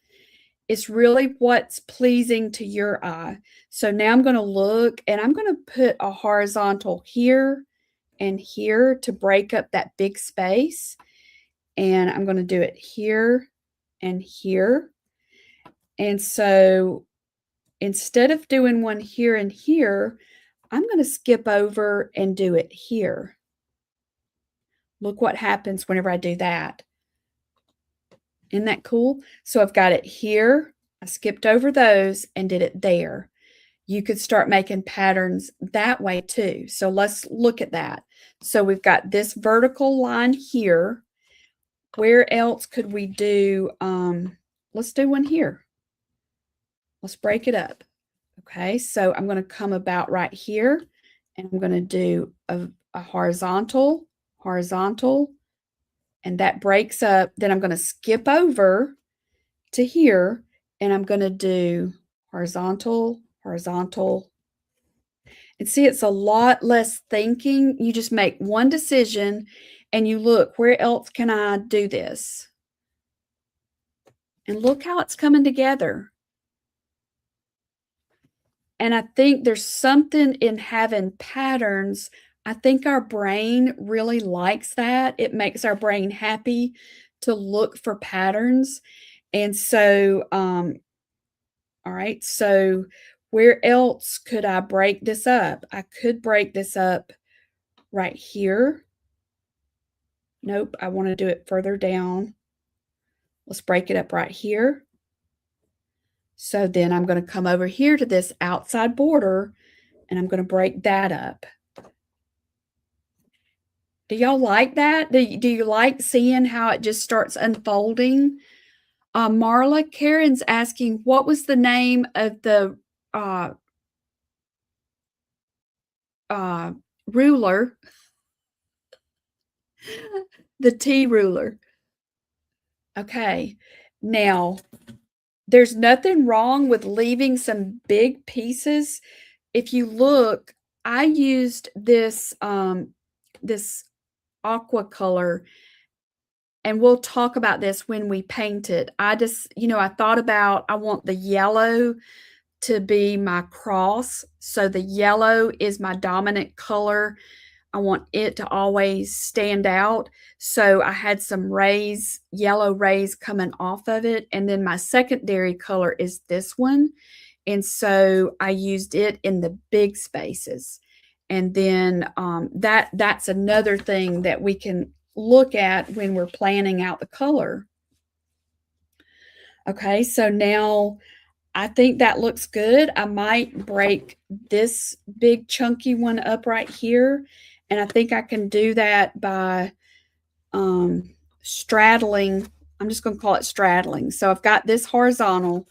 It's really what's pleasing to your eye. So now I'm going to look and I'm going to put a horizontal here and here to break up that big space. And I'm going to do it here and here. And so instead of doing one here and here, I'm going to skip over and do it here. Look what happens whenever I do that. Isn't that cool? So I've got it here. I skipped over those and did it there. You could start making patterns that way too. So let's look at that. So we've got this vertical line here. Where else could we do? Let's do one here. Let's break it up. Okay, so I'm going to come about right here, and I'm going to do a horizontal, horizontal, and that breaks up. Then I'm going to skip over to here, and I'm going to do horizontal, horizontal. And see, it's a lot less thinking. You just make one decision, and you look, where else can I do this? And look how it's coming together. And I think there's something in having patterns. I think our brain really likes that. It makes our brain happy to look for patterns. And so, all right, so where else could I break this up? I could break this up right here. Nope, I want to do it further down. Let's break it up right here. So then I'm going to come over here to this outside border, and I'm going to break that up. Do y'all like that? Do you like seeing how it just starts unfolding? Marla, Karen's asking, what was the name of the ruler? The T ruler. Okay. Now, there's nothing wrong with leaving some big pieces. If you look, I used this this aqua color, and we'll talk about this when we paint it. I just, I thought about, I want the yellow to be my cross. So the yellow is my dominant color. I want it to always stand out. So I had some rays, yellow rays coming off of it. And then my secondary color is this one. And so I used it in the big spaces. And then that's another thing that we can look at when we're planning out the color. Okay, so now I think that looks good. I might break this big chunky one up right here. And I think I can do that by straddling. I'm just going to call it straddling. So I've got this horizontal.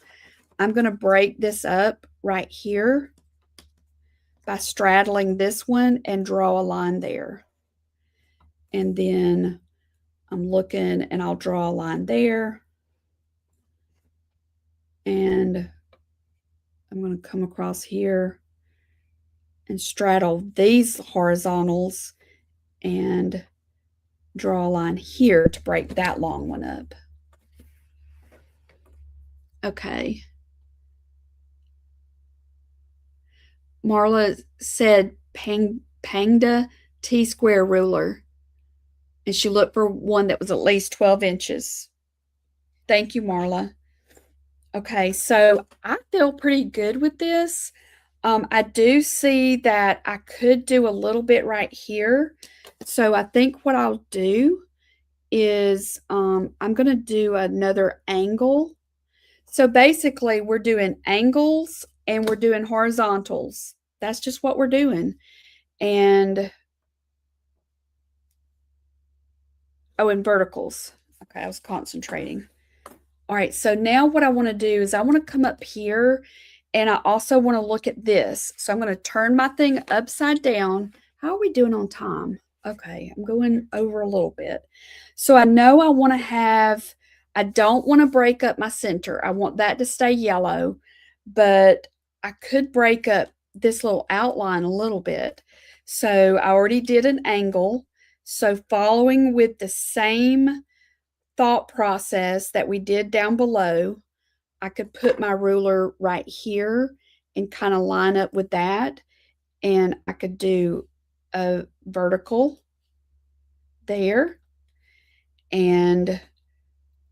I'm going to break this up right here by straddling this one and draw a line there. And then I'm looking and I'll draw a line there. And I'm going to come across here and straddle these horizontals and draw a line here to break that long one up. Okay. Marla said Pangda T-square ruler, and she looked for one that was at least 12 inches. Thank you, Marla. Okay, so I feel pretty good with this. I do see that I could do a little bit right here. So I think what I'll do is I'm going to do another angle. So basically, we're doing angles and we're doing horizontals. That's just what we're doing. And, oh, and verticals. Okay, I was concentrating. All right, so now what I want to do is I want to come up here, and I also want to look at this. So I'm going to turn my thing upside down. How are we doing on time? Okay, I'm going over a little bit. So I know I want to have, I don't want to break up my center. I want that to stay yellow, but I could break up this little outline a little bit. So I already did an angle. So following with the same thought process that we did down below, I could put my ruler right here and kind of line up with that. And I could do a vertical there. And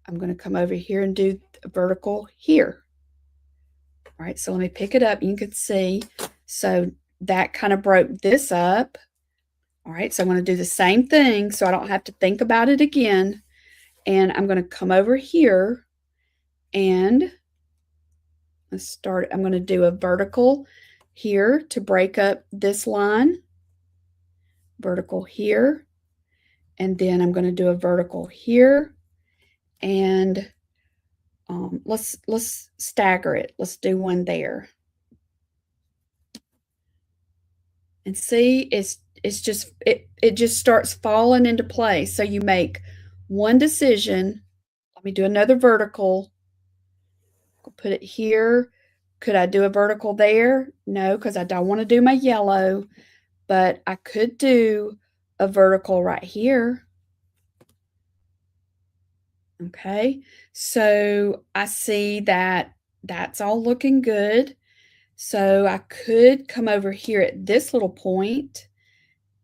I'm going to come over here and do a vertical here. All right, so let me pick it up. You can see, so that kind of broke this up. All right, so I'm going to do the same thing so I don't have to think about it again. And I'm going to come over here and let's start. I'm going to do a vertical here to break up this line, vertical here, and then I'm going to do a vertical here, and let's stagger it. Let's do one there, and see, it's just it just starts falling into place. So you make one decision. Let me do another vertical. I'll put it here. Could I do a vertical there? No, because I don't want to do my yellow, but I could do a vertical right here. Okay, so I see that that's all looking good. So I could come over here at this little point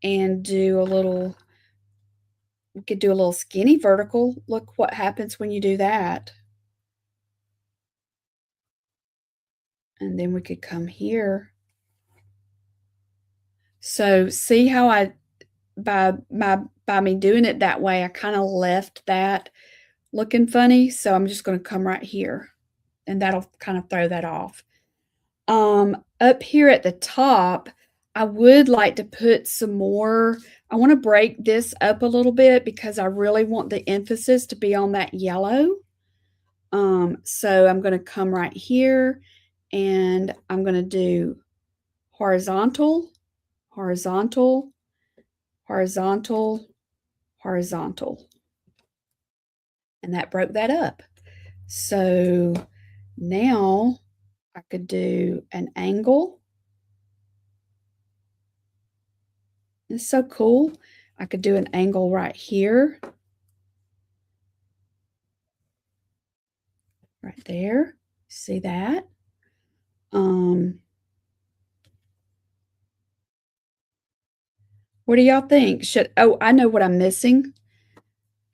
and do a little, we could do a little skinny vertical. Look what happens when you do that. And then we could come here. So see how I, by me doing it that way, I kind of left that looking funny. So I'm just going to come right here and that'll kind of throw that off. Up here at the top, I would like to put some more. I want to break this up a little bit because I really want the emphasis to be on that yellow. So I'm going to come right here and I'm going to do horizontal, horizontal, horizontal, horizontal. And that broke that up. So now I could do an angle. It's so cool. I could do an angle right here. Right there. See that? What do y'all think? Oh, I know what I'm missing.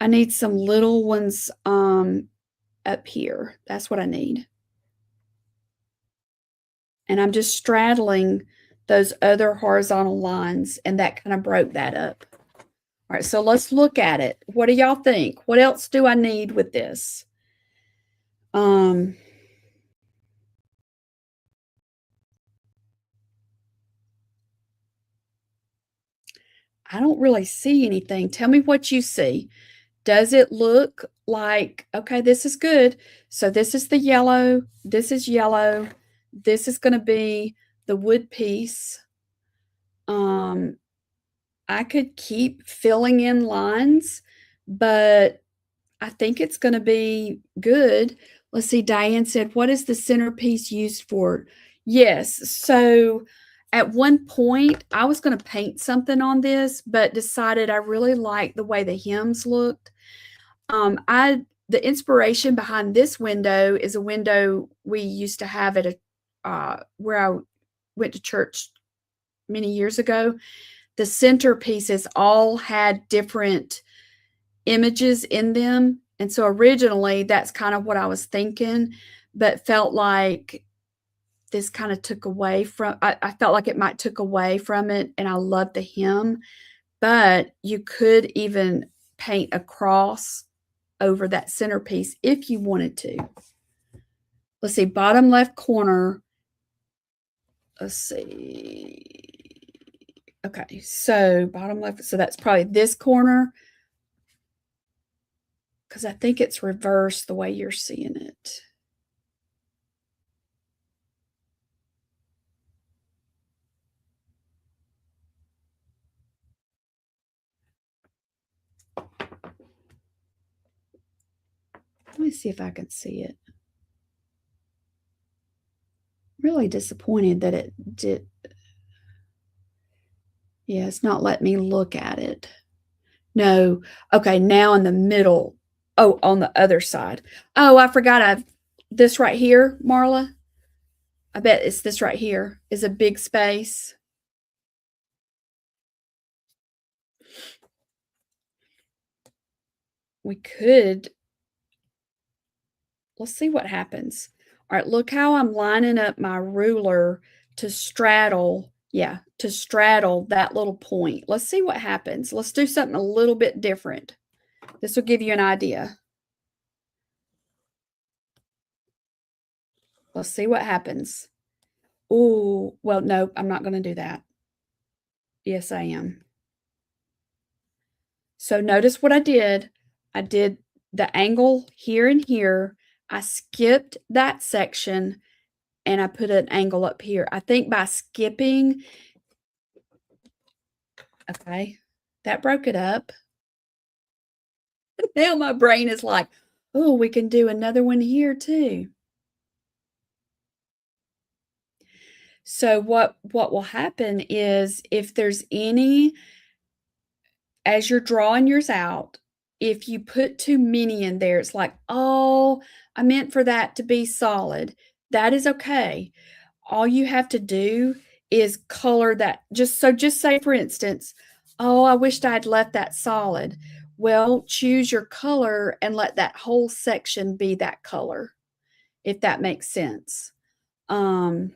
I need some little ones up here. That's what I need. And I'm just straddling those other horizontal lines, and that kind of broke that up. All right, so let's look at it. What do y'all think? What else do I need with this? I don't really see anything. Tell me what you see. Does it look like, okay, this is good. So this is the yellow, this is yellow, this is going to be the wood piece. I could keep filling in lines, but I think it's going to be good. Let's see, Diane said, what is the centerpiece used for? Yes, so at one point I was going to paint something on this, but decided I really liked the way the hems looked. The inspiration behind this window is a window we used to have at a where I went to church many years ago. The centerpieces all had different images in them, and so originally that's kind of what I was thinking, but felt like this kind of took away from. I felt like it might took away from it, and I love the hem, but you could even paint a cross over that centerpiece if you wanted to. Let's see, bottom left corner. Let's see. Okay, so bottom left, so that's probably this corner because I think it's reversed the way you're seeing it. Let me see if I can see it. Really disappointed that it did. Yeah, it's not letting me look at it. No. Okay, now in the middle. Oh, on the other side. Oh, I forgot I've this right here, Marla. I bet it's this right here is a big space. We could, let's see what happens. All right, look how I'm lining up my ruler to straddle, yeah, to straddle that little point. Let's see what happens. Let's do something a little bit different. This will give you an idea. Let's see what happens. Oh, well, no, I'm not going to do that. Yes, I am. So notice what I did. I did the angle here and here. I skipped that section and I put an angle up here. I think by skipping, okay, that broke it up. Now my brain is like, oh, we can do another one here too. So what will happen is if there's any, as you're drawing yours out, if you put too many in there, it's like, oh, I meant for that to be solid. That is okay. All you have to do is color that. Just say for instance, oh, I wished I'd left that solid. Well, choose your color and let that whole section be that color, if that makes sense. Because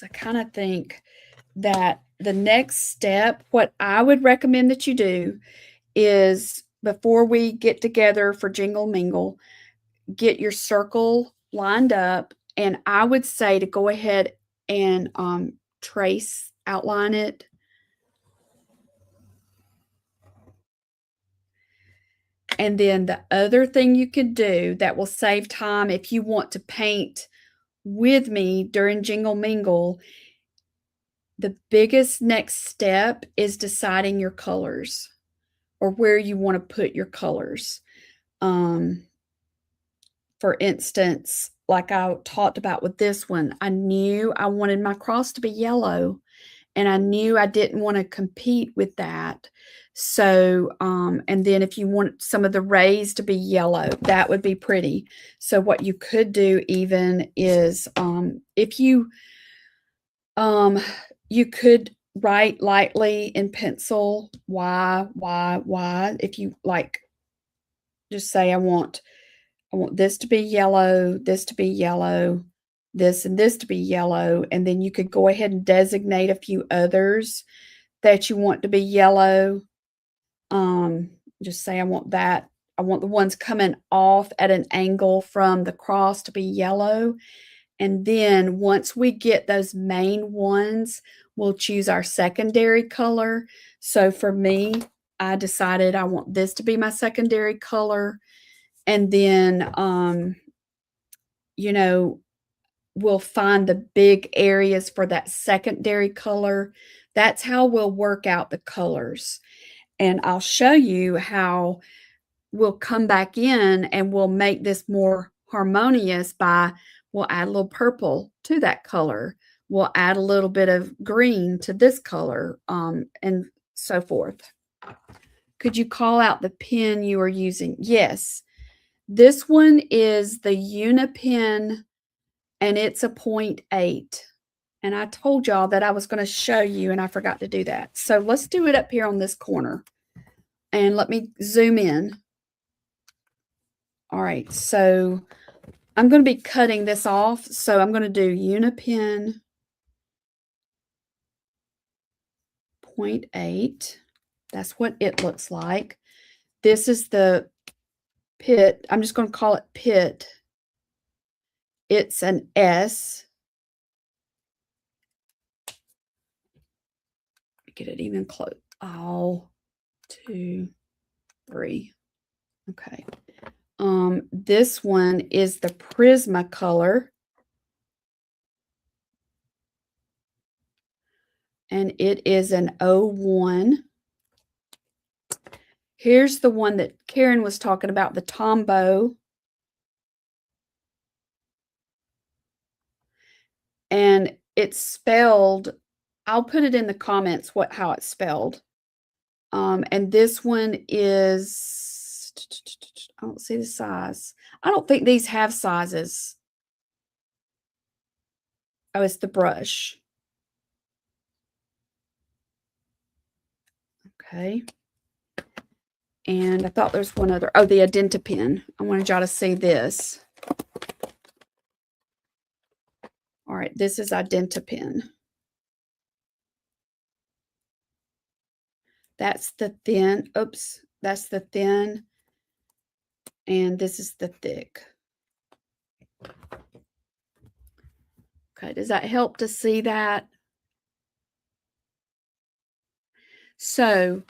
I kind of think that the next step, what I would recommend that you do is before we get together for Jingle Mingle, get your circle lined up. And I would say to go ahead and outline it. And then the other thing you could do that will save time if you want to paint with me during Jingle Mingle, the biggest next step is deciding your colors or where you want to put your colors. For instance, like I talked about with this one, I knew I wanted my cross to be yellow, and I knew I didn't want to compete with that. So, and then if you want some of the rays to be yellow, that would be pretty. So what you could do even is, if you could write lightly in pencil, Y. If you like, just say, I want this to be yellow, this to be yellow, this and this to be yellow, and then you could go ahead and designate a few others that you want to be yellow. Just say, I want that. I want the ones coming off at an angle from the cross to be yellow. And then once we get those main ones, we'll choose our secondary color. So for me, I decided I want this to be my secondary color. And then, you know, we'll find the big areas for that secondary color. That's how we'll work out the colors. And I'll show you how we'll come back in and we'll make this more harmonious by, we'll add a little purple to that color. We'll add a little bit of green to this color, and so forth. Could you call out the pen you are using? Yes. This one is the Unipen, and it's a 0.8. And I told y'all that I was going to show you, and I forgot to do that. So let's do it up here on this corner. And let me zoom in. All right, so I'm going to be cutting this off. So I'm going to do Unipen 0.8. That's what it looks like. This is the pit. I'm just going to call it pit. It's an S. Get it even close. Oh, 2, 3. Okay. This one is the Prismacolor. And it is an 01. Here's the one that Karen was talking about, the Tombow. And it's spelled, I'll put it in the comments how it's spelled. And this one is, I don't see the size. I don't think these have sizes. Oh, it's the brush. Okay. And I thought there's one other. Oh, the Identipen. I wanted y'all to see this. All right, this is Identipen. That's the thin. Oops, that's the thin. And this is the thick. Okay, does that help to see that? So,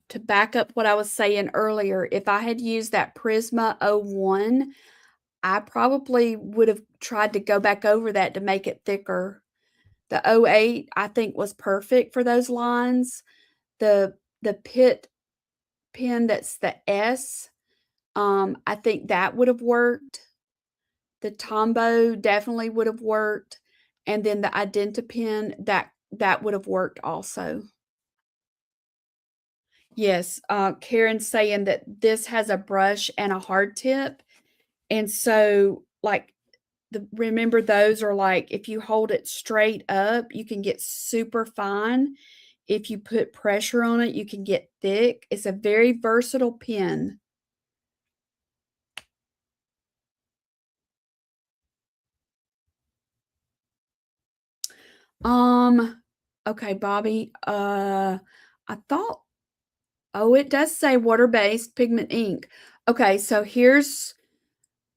to back up what I was saying earlier, if I had used that Prisma 01, I probably would have tried to go back over that to make it thicker. The 08, I think, was perfect for those lines. The Pitt pen that's the S, I think that would have worked. The Tombow definitely would have worked. And then the Identipen, that would have worked also. Yes, Karen's saying that this has a brush and a hard tip. And so, like, remember those are like, if you hold it straight up, you can get super fine. If you put pressure on it, you can get thick. It's a very versatile pen. Okay, Bobby, I thought, oh, it does say water-based pigment ink. Okay, so here's,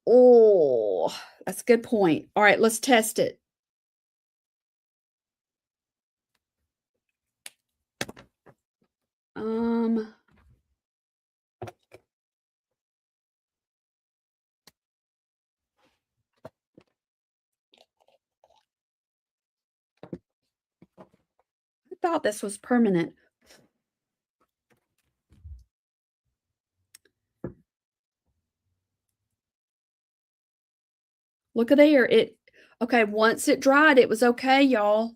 oh, that's a good point. All right, let's test it. I thought this was permanent. Look at there. Okay, once it dried, it was okay, y'all.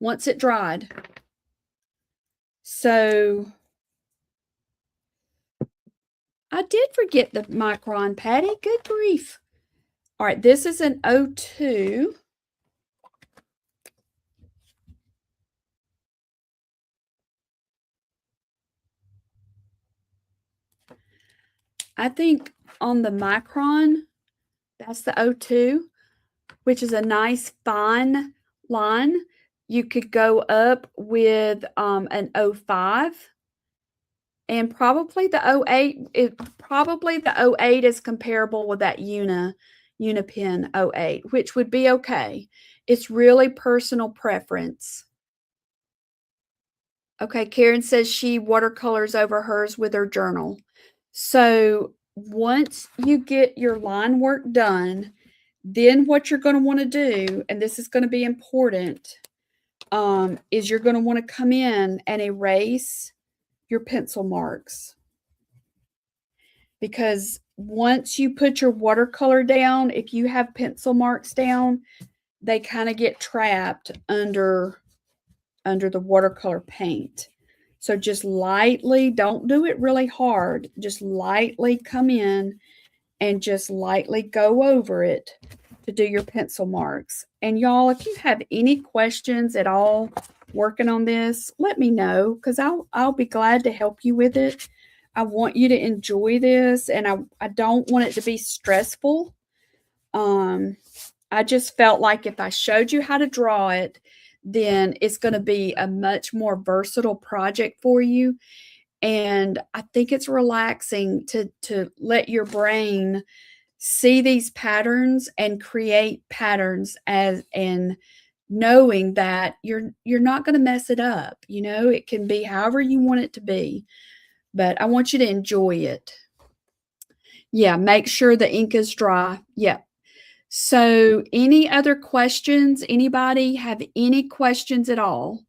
Once it dried. So I did forget the micron, Patty. Good grief. All right, this is an 02. I think on the micron, that's the 02, which is a nice fine line. You could go up with an 05. And probably the 08, probably the 08 is comparable with that Unipen 08, which would be okay. It's really personal preference. Okay, Karen says she watercolors over hers with her journal. So once you get your line work done, then what you're going to want to do, and this is going to be important, is you're going to want to come in and erase your pencil marks. Because once you put your watercolor down, if you have pencil marks down, they kind of get trapped under the watercolor paint. So just lightly, don't do it really hard. Just lightly come in and just lightly go over it to do your pencil marks. And y'all, if you have any questions at all working on this, let me know, because I'll be glad to help you with it. I want you to enjoy this, and I don't want it to be stressful. I just felt like if I showed you how to draw it, then it's going to be a much more versatile project for you. And I think it's relaxing to let your brain see these patterns and create patterns and knowing that you're not going to mess it up. You know, it can be however you want it to be, but I want you to enjoy it. Yeah, make sure the ink is dry. Yeah. So any other questions? Anybody have any questions at all?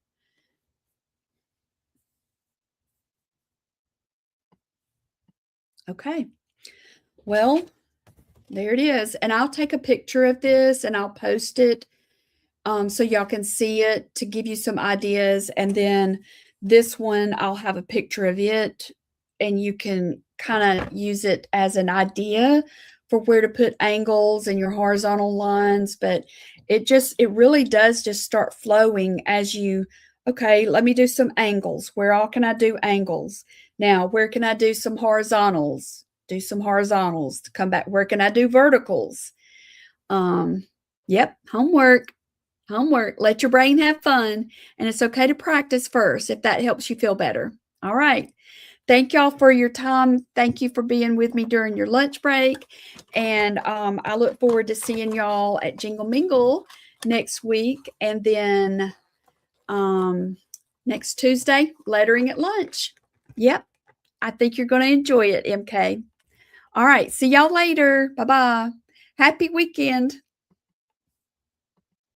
Okay. Well, there it is. And I'll take a picture of this and I'll post it so y'all can see it to give you some ideas. And then this one, I'll have a picture of it and you can kind of use it as an idea for where to put angles and your horizontal lines. But it really does just start flowing as you, okay, let me do some angles. Where all can I do angles? Now, where can I do some horizontals? Do some horizontals to come back. Where can I do verticals? Yep, homework. Homework. Let your brain have fun. And it's okay to practice first if that helps you feel better. All right. Thank y'all for your time. Thank you for being with me during your lunch break. And I look forward to seeing y'all at Jingle Mingle next week. And then next Tuesday, lettering at lunch. Yep. I think you're going to enjoy it, MK. All right. See y'all later. Bye-bye. Happy weekend.